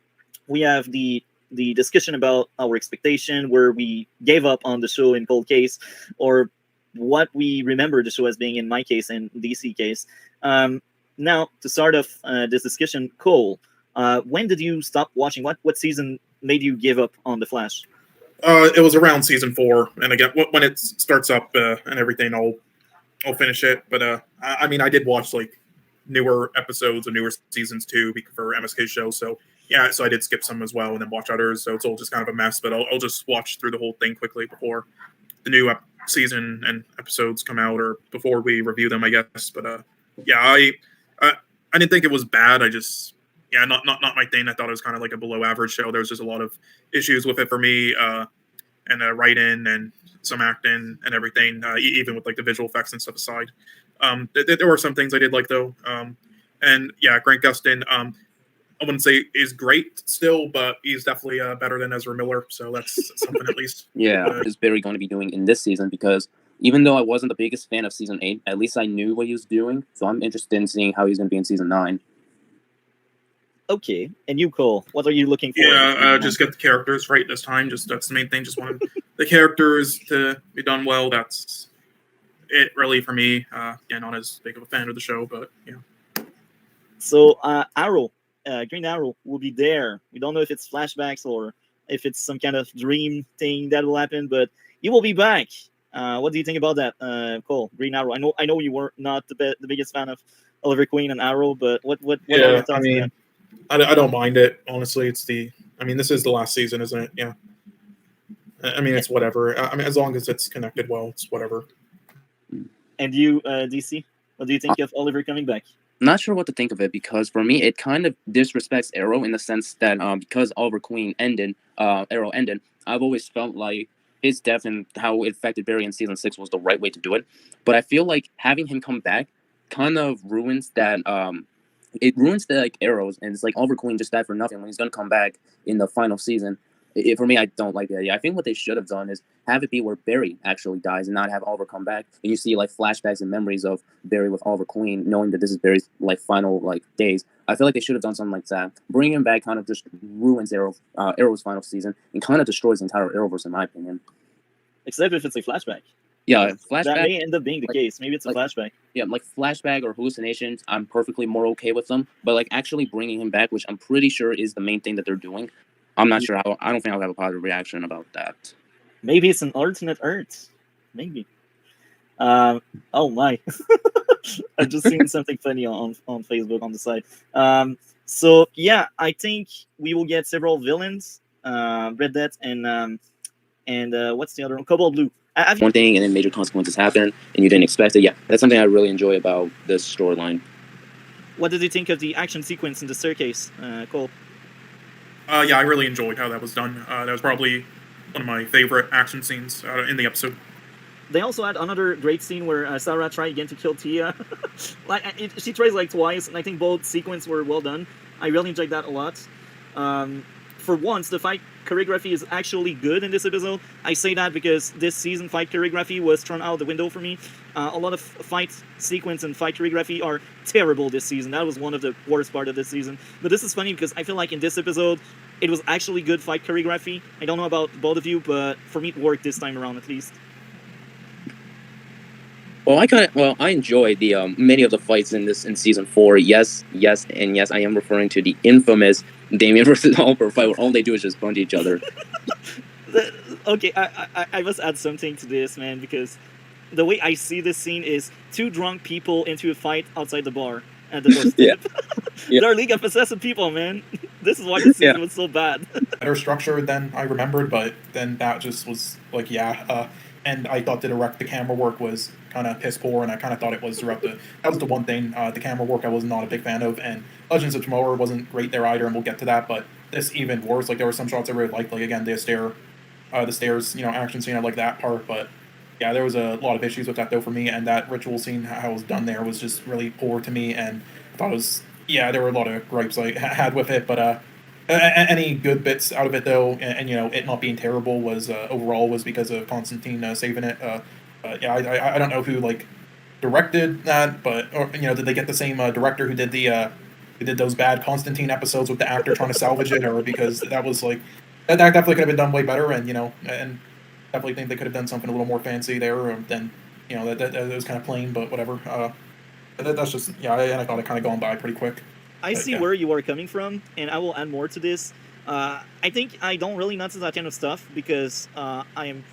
we have the discussion about our expectation, where we gave up on the show in Cold Case, or what we remember the show as being in my case and DC case. Now to start off this discussion, Cole, when did you stop watching? What season made you give up on the Flash? It was around season 4, and again, when it starts up and everything, I'll finish it. But I mean, I did watch like newer episodes of newer seasons too for MSK shows. So yeah, so I did skip some as well, and then watch others. So it's all just kind of a mess. But I'll just watch through the whole thing quickly before the new season and episodes come out, or before we review them, I guess. But yeah, I didn't think it was bad. I just. Yeah, not my thing. I thought it was kind of like a below average show. There was just a lot of issues with it for me, and writing and some acting and everything, even with like the visual effects and stuff aside. There were some things I did like though. And yeah, Grant Gustin, I wouldn't say is great still, but he's definitely better than Ezra Miller. So that's something at least. Yeah, what is Barry going to be doing in this season? Because even though I wasn't the biggest fan of season 8, at least I knew what he was doing. So I'm interested in seeing how he's going to be in season 9. Okay, and you, Cole, what are you looking for? Yeah, just get the characters right this time. That's the main thing. Just wanted the characters to be done well. That's it, really, for me. Yeah, not as big of a fan of the show, but yeah. So, Arrow, Green Arrow will be there. We don't know if it's flashbacks or if it's some kind of dream thing that will happen, but he will be back. What do you think about that, Cole? Green Arrow. I know you were not the biggest fan of Oliver Queen and Arrow, but what are your thoughts on that? I don't mind it, honestly. This is the last season, isn't it? Yeah. I mean, it's whatever. I mean, as long as it's connected well, it's whatever. And you, DC, what do you think of Oliver coming back? I'm not sure what to think of it, because for me, it kind of disrespects Arrow in the sense that because Oliver Queen Arrow ended, I've always felt like his death and how it affected Barry in season 6 was the right way to do it. But I feel like having him come back kind of ruins that. It ruins the Arrows, and it's like Oliver Queen just died for nothing when he's gonna come back in the final season. For me, I don't like the idea. I think what they should have done is have it be where Barry actually dies and not have Oliver come back, and you see like flashbacks and memories of Barry with Oliver Queen, knowing that this is Barry's like final days. I feel like they should have done something like that. Bringing him back kind of just ruins Arrow's final season and kind of destroys the entire Arrowverse, in my opinion. Except if it's a flashback. Yeah, flashback. That may end up being the case. Maybe it's a flashback. Yeah, like flashback or hallucinations, I'm perfectly more okay with them. But like actually bringing him back, which I'm pretty sure is the main thing that they're doing, I'm not sure how. I don't think I'll have a positive reaction about that. Maybe it's an alternate Earth. Maybe. Oh my! I've just seen something funny on Facebook on the side. So yeah, I think we will get several villains. Red Death and what's the other one? Cobalt Blue. One thing, and then major consequences happen, and you didn't expect it. Yeah, that's something I really enjoy about this storyline. What did you think of the action sequence in the staircase, Cole? Yeah, I really enjoyed how that was done. That was probably one of my favorite action scenes in the episode. They also had another great scene where Sarah tried again to kill Tia. She tries like twice, and I think both sequences were well done. I really enjoyed that a lot. for once, the fight choreography is actually good in this episode. I say that because this season fight choreography was thrown out the window for me. A lot of fight sequence and fight choreography are terrible this season. That was one of the worst part of this season. But this is funny because I feel like in this episode, it was actually good fight choreography. I don't know about both of you, but for me it worked this time around at least. Well, I enjoyed the many of the fights in season 4. Yes, and yes, I am referring to the infamous Damien versus Oliver fight where all they do is just punch each other. Okay, I must add something to this, man, because the way I see this scene is two drunk people into a fight outside the bar at the doorstep. Yeah. They're a league of possessive people, man. This is why this season was so bad. Better structured than I remembered, but then that just was like, and I thought the camera work was kind of piss poor, and I kind of thought it was throughout that was the one thing, the camera work I was not a big fan of, and Legends of Tomorrow wasn't great there either, and we'll get to that, but this even worse. Like, there were some shots I really liked, like, again, the stairs, action scene, I like that part, but yeah, there was a lot of issues with that, though, for me, and that ritual scene, how it was done there, was just really poor to me, and I thought it was, there were a lot of gripes I had with it, but any good bits out of it, though, and it not being terrible was overall was because of Constantine saving it. I don't know who directed that, but did they get the same director who did who did those bad Constantine episodes with the actor trying to salvage it, or because that was that definitely could have been done way better, and and definitely think they could have done something a little more fancy there than that was kind of plain, but whatever. That's just and I thought it kind of gone by pretty quick. I see where you are coming from, and I will add more to this. I think I don't really notice that kind of stuff because I'm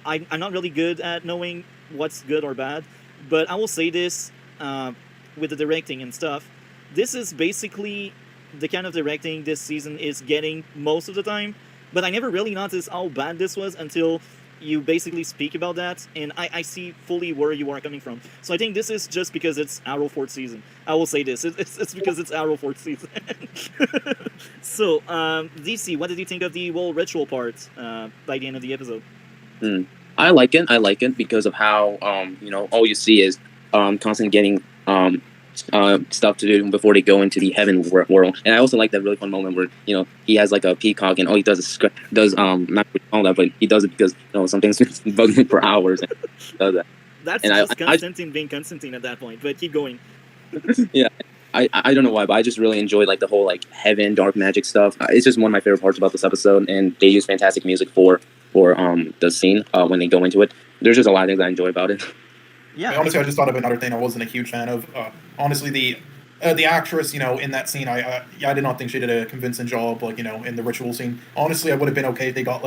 not really good at knowing what's good or bad. But I will say this with the directing and stuff. This is basically the kind of directing this season is getting most of the time. But I never really noticed how bad this was until you basically speak about that, and I see fully where you are coming from. So I think this is just because it's Arrow 4th season. I will say this. It's because it's Arrow 4th season. So, DC, what did you think of the whole ritual part by the end of the episode? I like it because of how, all you see is Constantine getting stuff to do before they go into the heaven world. And I also like that really fun moment where he has like a peacock and all he does is not all that, but he does it because something's bugging him for hours and does that. That's just Constantine being Constantine at that point, but keep going. Yeah, I don't know why, but I just really enjoyed the whole heaven dark magic stuff. It's just one of my favorite parts about this episode, and they use fantastic music for the scene when they go into it. There's just a lot of things I enjoy about it. Yeah. Honestly, I just thought of another thing I wasn't a huge fan of. Honestly, the actress, in that scene, I did not think she did a convincing job, in the ritual scene. Honestly, I would have been okay if they got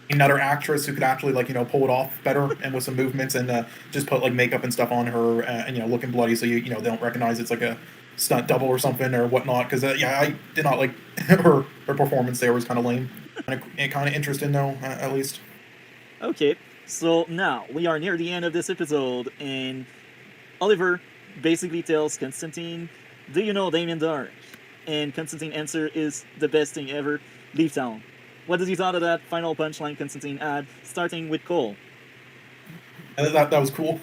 another actress who could actually pull it off better and with some movements and just put makeup and stuff on her and looking bloody so you they don't recognize it's a stunt double or something or whatnot. Because I did not like her performance there was kind of lame. And kind of interesting though, at least. Okay. So now we are near the end of this episode, and Oliver basically tells Constantine, "Do you know Damien Dark?" And Constantine's answer is, "The best thing ever. Leave town." What did you thought of that final punchline Constantine had, starting with Cole? That was cool.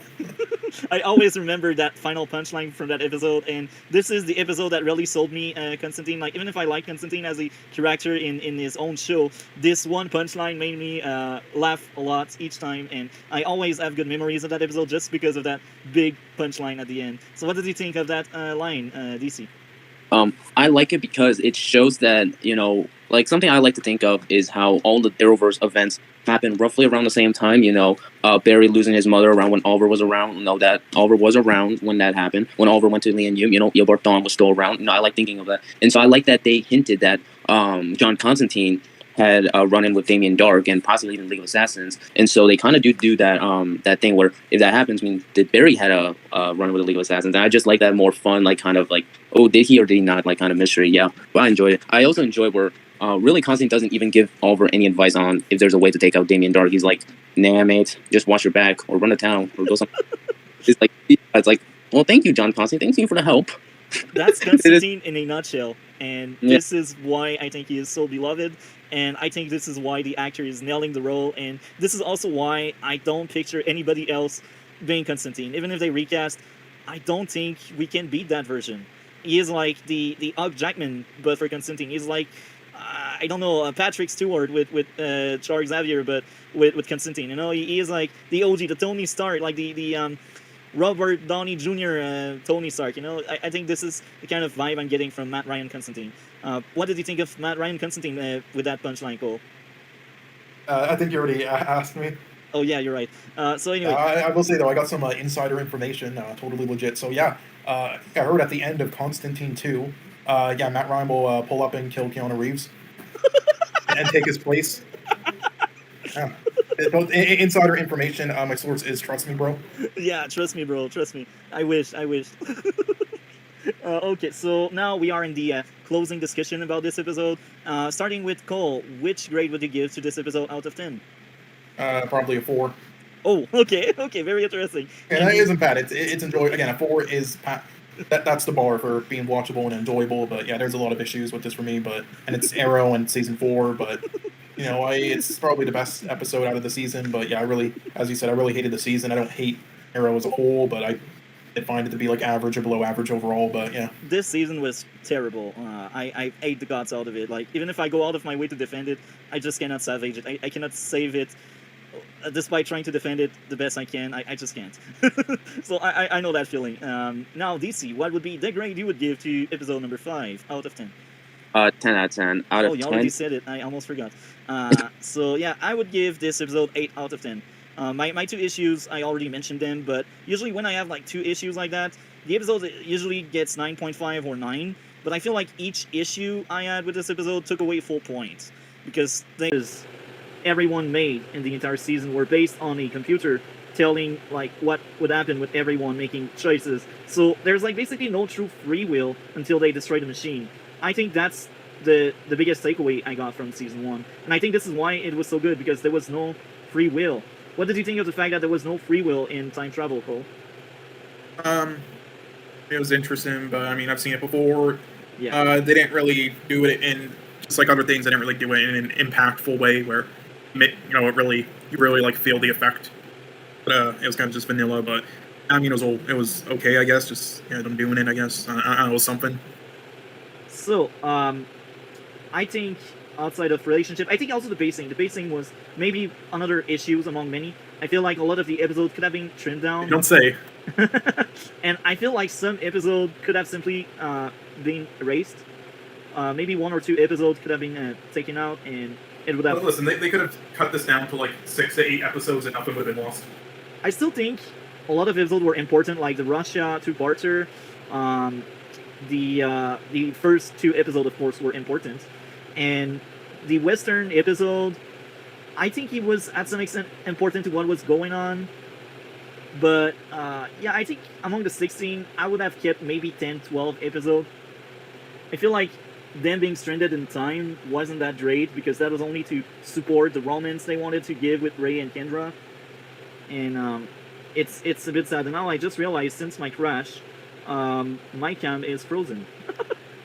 I always remember that final punchline from that episode, and this is the episode that really sold me Constantine. Even if I like Constantine as a character in his own show, this one punchline made me laugh a lot each time, and I always have good memories of that episode just because of that big punchline at the end. So what did you think of that line, DC? I like it because it shows that, something I like to think of is how all the Arrowverse events happen roughly around the same time. Barry losing his mother around when Oliver was around. That Oliver was around when that happened. When Oliver went to Lee and Eobard Thawne was still around. I like thinking of that. And so I like that they hinted that John Constantine had a run-in with Damien Dark and possibly even League of Assassins. And so they kind of do that that thing where if that happens, did Barry had a run with the League of Assassins? And I just like that more fun, oh, did he or did he not, kind of mystery. Yeah, but I enjoyed it. I also enjoy where really Constantine doesn't even give Oliver any advice on if there's a way to take out Damien Dark. He's like, nah, mate, just watch your back or run to town or go something. It's like, well, thank you, John Constantine. Thank you for the help. That's Constantine in a nutshell. And this is why I think he is so beloved. And I think this is why the actor is nailing the role. And this is also why I don't picture anybody else being Constantine. Even if they recast, I don't think we can beat that version. He is like the Hugh Jackman, but for Constantine. He's like I don't know, Patrick Stewart with Charles Xavier, but with Constantine. You know, he is like the OG, the Tony Stark, like the Robert Downey Jr. Tony Stark. You know, I think this is the kind of vibe I'm getting from Matt Ryan Constantine. What did you think of Matt Ryan Constantine with that punchline, Cole? I think you already asked me. Oh yeah, you're right. So anyway, I will say though, I got some insider information, totally legit. So yeah, I heard at the end of Constantine 2, yeah, Matt Ryan will pull up and kill Keanu Reeves and take his place. Yeah. Insider information. My source is trust me, bro. yeah, trust me, bro. Trust me. I wish. Okay, so now we are in the closing discussion about this episode. Starting with Cole, which grade would you give to this episode out of 10? Probably a 4. Oh, okay, very interesting. And it isn't bad. It's enjoyable. Again, a 4 is that's the bar for being watchable and enjoyable. But yeah, there's a lot of issues with this for me. And it's Arrow and season 4. But you know, it's probably the best episode out of the season. But yeah, I really, as you said, I really hated the season. I don't hate Arrow as a whole, but I find it to be like average or below average overall. But yeah, this season was terrible. I ate the guts out of it. Like, even if I go out of my way to defend it, I just cannot salvage it. I cannot save it. Despite trying to defend it the best I can, I just can't. So I know that feeling. Now, DC, what would be the grade you would give to episode number 5 out of 10? 10 out of 10. Out of Oh, you 10. already said it. I almost forgot. So yeah, I would give this episode 8 out of 10. My 2 issues, I already mentioned them, but usually when I have like 2 issues like that, the episode usually gets 9.5 or 9. But I feel like each issue I had with this episode took away full points, because things everyone made in the entire season were based on a computer telling like what would happen with everyone making choices. So there's like basically no true free will until they destroy the machine. I think that's the biggest takeaway I got from season 1, and I think this is why it was so good, because there was no free will. What did you think of the fact that there was no free will in time travel, Cole? It was interesting, but I mean, I've seen it before. Yeah. They didn't really do it in, just like other things, they didn't really do it in an impactful way where, you know, you really like feel the effect. But it was kind of just vanilla. But I mean, it was okay, I guess. Just them doing it, I guess. It was something. So, I think outside of relationship, I think also the pacing was maybe another issues among many. I feel like a lot of the episodes could have been trimmed down. Don't say. And I feel like some episodes could have simply been erased. Maybe 1 or 2 episodes could have been taken out, and it would have... But listen, they could have cut this down to like 6 to 8 episodes and nothing would have been lost. I still think a lot of episodes were important, like the Russia 2-parter. The first 2 episodes, of course, were important. And the Western episode, I think it was at some extent important to what was going on. But yeah, I think among the 16, I would have kept maybe 10, 12 episodes. I feel like them being stranded in time wasn't that great, because that was only to support the romance they wanted to give with Ray and Kendra. And it's a bit sad. And now I just realized, since my crash, my cam is frozen.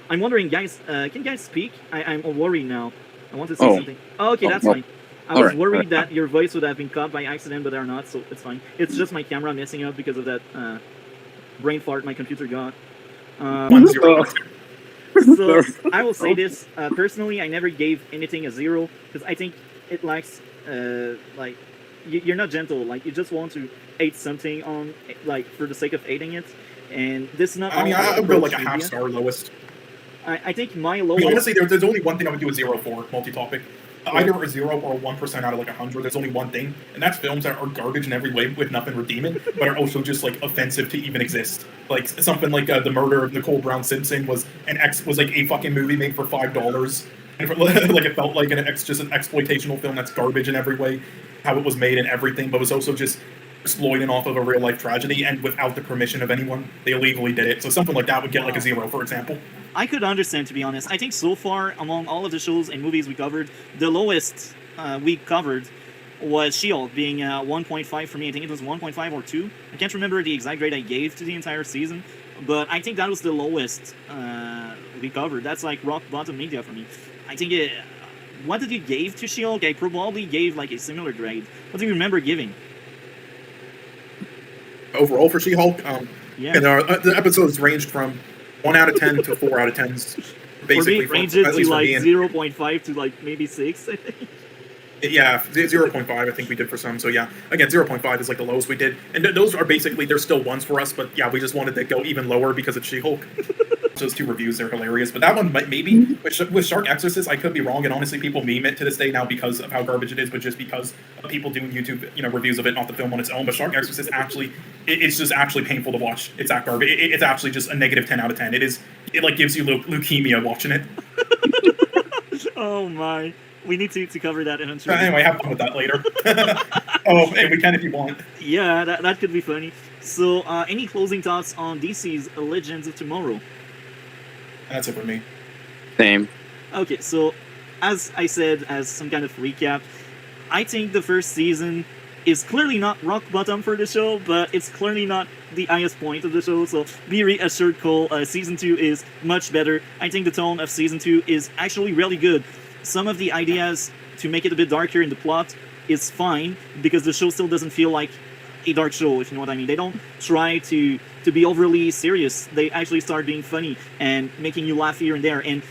I'm wondering, guys, can you guys speak? I'm worried now. I want to say something. Oh, okay, that's fine. I was worried that your voice would have been cut by accident, but they're not, so it's fine. It's just my camera messing up because of that brain fart my computer got. So I will say this, personally, I never gave anything a 0, because I think it lacks, like, you're not gentle. Like, you just want to hate something on, like, for the sake of hating it. And this is not... I mean, I would go like a half-star lowest. I think my I lowest... mean, honestly, there's only one thing I would do a 0 for, multi-topic. Either a 0 or a 1% out of like 100. There's only one thing, and that's films that are garbage in every way with nothing redeeming, but are also just like offensive to even exist. Like something like the murder of Nicole Brown Simpson was like a fucking movie made for $5, and like it felt like just an exploitational film that's garbage in every way, how it was made and everything, but was also just exploiting off of a real life tragedy, and without the permission of anyone, they illegally did it. So something like that would get like a 0, for example. I could understand, to be honest. I think so far, among all of the shows and movies we covered, the lowest we covered was She-Hulk, being 1.5 for me. I think it was 1.5 or 2. I can't remember the exact grade I gave to the entire season, but I think that was the lowest we covered. That's like rock bottom media for me. I think what did you give to She-Hulk? I probably gave like a similar grade. What do you remember giving? Overall for She-Hulk, Yeah. and the episodes ranged from 1 out of 10 to 4 out of 10s. basically For me, it ranges at to least for like me. And 0.5 to like maybe 6, I think. yeah, 0.5 I think we did for some. So yeah, again, 0.5 is like the lowest we did, and those are basically they're still ones for us. But yeah, we just wanted to go even lower because it's She-Hulk. Those two reviews, they're hilarious. But that one maybe with Shark Exorcist, I could be wrong, and honestly, people meme it to this day now because of how garbage it is, but just because of people doing YouTube reviews of it, not the film on its own. But Shark Exorcist actually, it's just actually painful to watch. It's that garbage. It's actually just a negative 10 out of 10. It like gives you leukemia watching it. Oh my. We need to cover that in a Anyway, have fun with that later. Oh, hey, we can if you want. Yeah, that could be funny. So, any closing thoughts on DC's Legends of Tomorrow? That's it for me. Same. Okay, so as I said, as some kind of recap, I think the first season is clearly not rock bottom for the show, but it's clearly not the highest point of the show, so be reassured, Cole. Season 2 is much better. I think the tone of Season 2 is actually really good. Some of the ideas to make it a bit darker in the plot is fine, because the show still doesn't feel like a dark show, if you know what I mean. They don't try to be overly serious. They actually start being funny and making you laugh here and there, and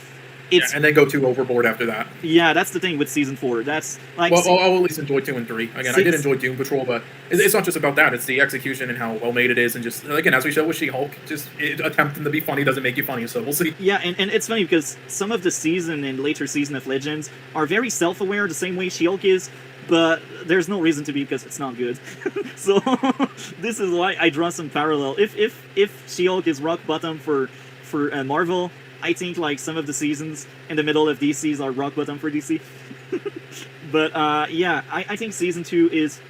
it's and then go too overboard after that. yeah, that's the thing with Season 4. That's like Well, I'll at least enjoy 2 and 3. Again, I did enjoy Doom Patrol, but it's not just about that. It's the execution and how well made it is, and just again, as we showed with She-Hulk, just attempting to be funny doesn't make you funny. So we'll see. yeah, and it's funny because some of the season and later season of Legends are very self-aware, the same way She-Hulk is, but there's no reason to be because it's not good. So this is why I draw some parallel. If She-Hulk is rock bottom for Marvel, I think like some of the seasons in the middle of DC's are rock bottom for DC. But yeah, I think Season 2 is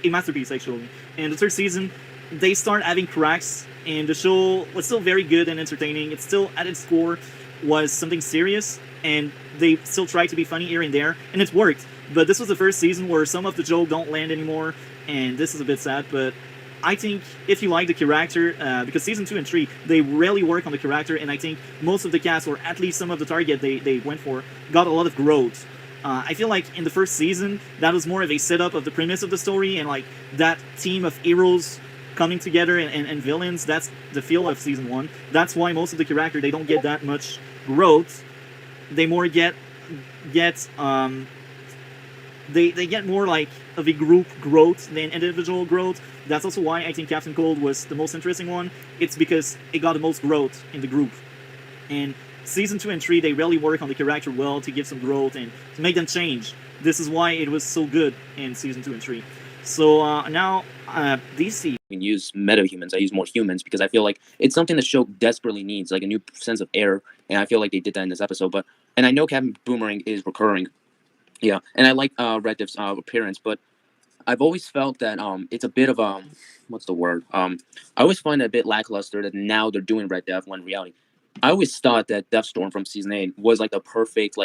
a masterpiece actually. And the third season, they start having cracks, and the show was still very good and entertaining. It still at its core was something serious, and they still tried to be funny here and there, and it worked. But this was the first season where some of the jokes don't land anymore, and this is a bit sad, but I think if you like the character, because Season 2 and 3, they really work on the character, and I think most of the cast, or at least some of the target they went for, got a lot of growth. I feel like in the first season, that was more of a setup of the premise of the story, and like that team of heroes coming together and villains, that's the feel of Season 1. That's why most of the character, they don't get that much growth. They more get they get more like of a group growth than individual growth. That's also why I think Captain Cold was the most interesting one. It's because it got the most growth in the group. And Season 2 and 3, they really work on the character well to give some growth and to make them change. This is why it was so good in Season 2 and 3. So now, DC. I can use meta-humans. I use more humans because I feel like it's something the show desperately needs, like a new sense of air, and I feel like they did that in this episode. And I know Captain Boomerang is recurring. Yeah, and I like Red Death's appearance, but I've always felt that it's a bit of what's the word? I always find it a bit lackluster that now they're doing Red Death when in reality, I always thought that Deathstorm from Season 8 was like the perfect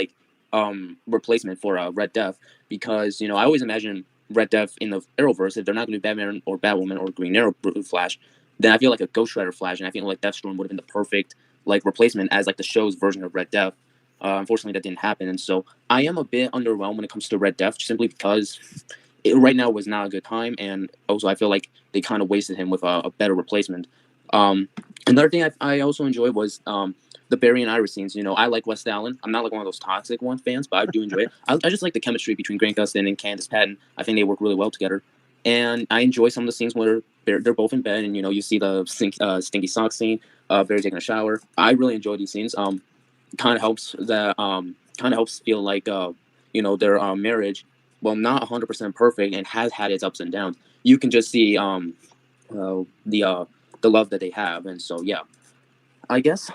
replacement for Red Death, because I always imagine Red Death in the Arrowverse, if they're not going to do Batman or Batwoman or Green Arrow Flash, then I feel like a Ghost Rider Flash, and I feel like Deathstorm would have been the perfect replacement as the show's version of Red Death. Unfortunately, that didn't happen, and so I am a bit underwhelmed when it comes to Red Death, simply because right now was not a good time, and also I feel like they kind of wasted him with a better replacement. Another thing I also enjoyed was the Barry and Iris scenes. I like West Allen. I'm not one of those toxic fans, but I do enjoy it. I just like the chemistry between Grant Gustin and Candace Patton. I think they work really well together. And I enjoy some of the scenes where they're both in bed, and you see the stinky sock scene, Barry taking a shower. I really enjoy these scenes. Kind of helps feel like their marriage, well, not 100% perfect and has had its ups and downs. You can just see the love that they have, and so yeah. I guess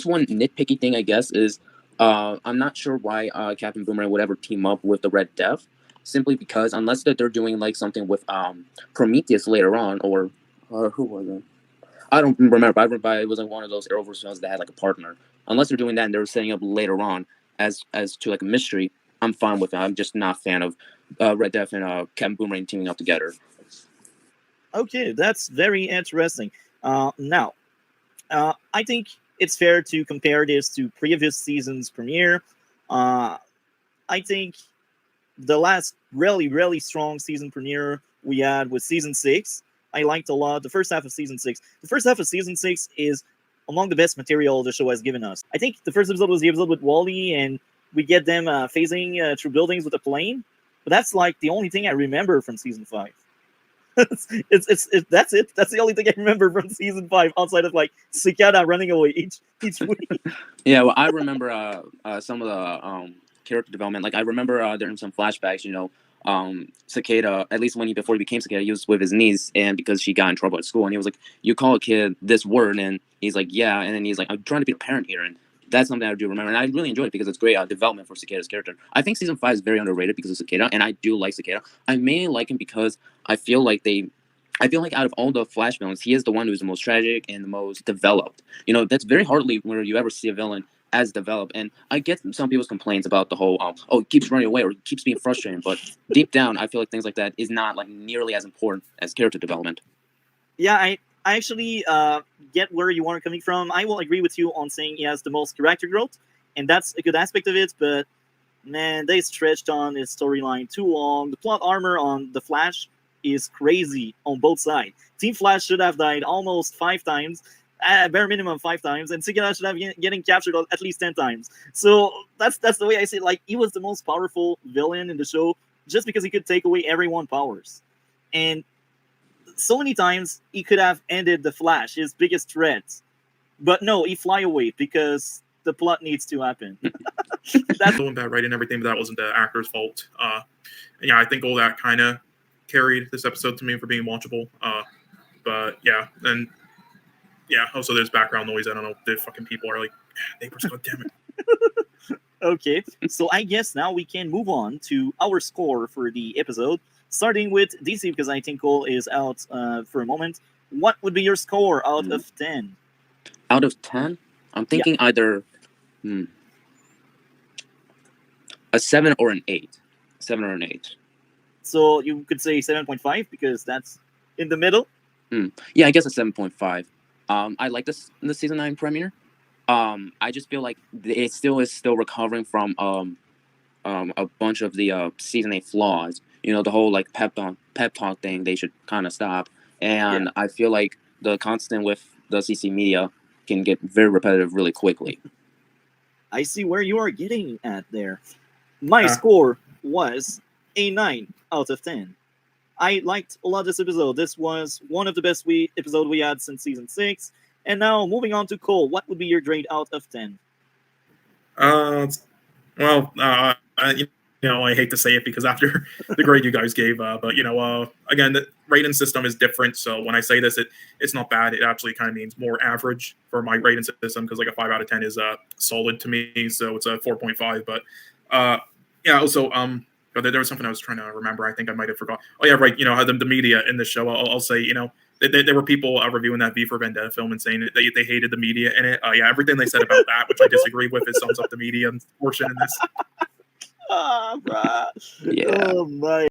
one nitpicky thing is I'm not sure why Captain Boomerang would ever team up with the Red Death, simply because unless that they're doing something with Prometheus later on, or who was it? I don't remember. But it was one of those Arrowverse films that had a partner. Unless they're doing that and they're setting up later on as to a mystery, I'm fine with it. I'm just not a fan of Red Death and Captain Boomerang teaming up together. Okay, that's very interesting. Now, I think it's fair to compare this to previous season's premiere. I think the last really, really strong season premiere we had was Season 6. I liked a lot the first half of Season 6. The first half of Season 6 is among the best material the show has given us. I think the first episode was the episode with Wally, and we get them phasing through buildings with a plane. But that's like the only thing I remember from season 5. That's it. That's the only thing I remember from season 5, outside of like Cicada running away each week. Yeah, well, I remember some of the character development. Like I remember during some flashbacks, Cicada, at least before he became Cicada, he was with his niece, and because she got in trouble at school, and he was like, "You call a kid this word," and he's like, "Yeah," and then he's like, "I'm trying to be a parent here," and that's something I do remember, and I really enjoyed it because it's great development for Cicada's character. I think season 5 is very underrated because of Cicada, and I do like Cicada. I mainly like him because I feel like out of all the Flash villains, he is the one who's the most tragic and the most developed. That's very hardly where you ever see a villain as developed. And I get some people's complaints about the whole, he keeps running away or he keeps being frustrated. But deep down, I feel like things like that is not like nearly as important as character development. Yeah, I actually get where you are coming from. I will agree with you on saying he has the most character growth, and that's a good aspect of it. But man, they stretched on his storyline too long. The plot armor on the Flash is crazy on both sides. Team Flash should have died almost 5 times, bare minimum 5 times, and Cicada should have getting captured at least 10 times. So that's the way I see it. Like, he was the most powerful villain in the show just because he could take away everyone's powers. And so many times he could have ended the Flash, his biggest threat. But no, he fly away because the plot needs to happen. That's doing bad writing and everything, but that wasn't the actor's fault. I think all that kind of carried this episode to me for being watchable. But yeah, and yeah, also there's background noise. I don't know, the fucking people are like, neighbors, god damn it. Okay, so I guess now we can move on to our score for the episode, starting with DC, because I think Cole is out for a moment. What would be your score out of 10? Out of 10? I'm thinking either a 7 or an 8. 7 or an 8. So you could say 7.5 because that's in the middle? Yeah, I guess a 7.5. I like this in the season 9 premiere. I just feel like it is still recovering from a bunch of the season 8 flaws. The whole like pep talk thing they should kind of stop. And I feel like the constant with the CC media can get very repetitive really quickly. I see where you are getting at there. My score was a 9 out of 10. I liked a lot this episode. This was one of the best episodes we had since season 6. And now, moving on to Cole, what would be your grade out of 10? I hate to say it because after the grade you guys gave, but again, the rating system is different. So when I say this, it's not bad. It actually kind of means more average for my rating system because like a 5 out of 10 is solid to me. So it's a 4.5. But also there was something I was trying to remember. I think I might have forgot. Oh yeah, right. How the media in the show. I'll say there were people reviewing that V for Vendetta film and saying that they hated the media in it. Everything they said about that, which I disagree with, it sums up the media portion in this. Bruh. Yeah. Oh my.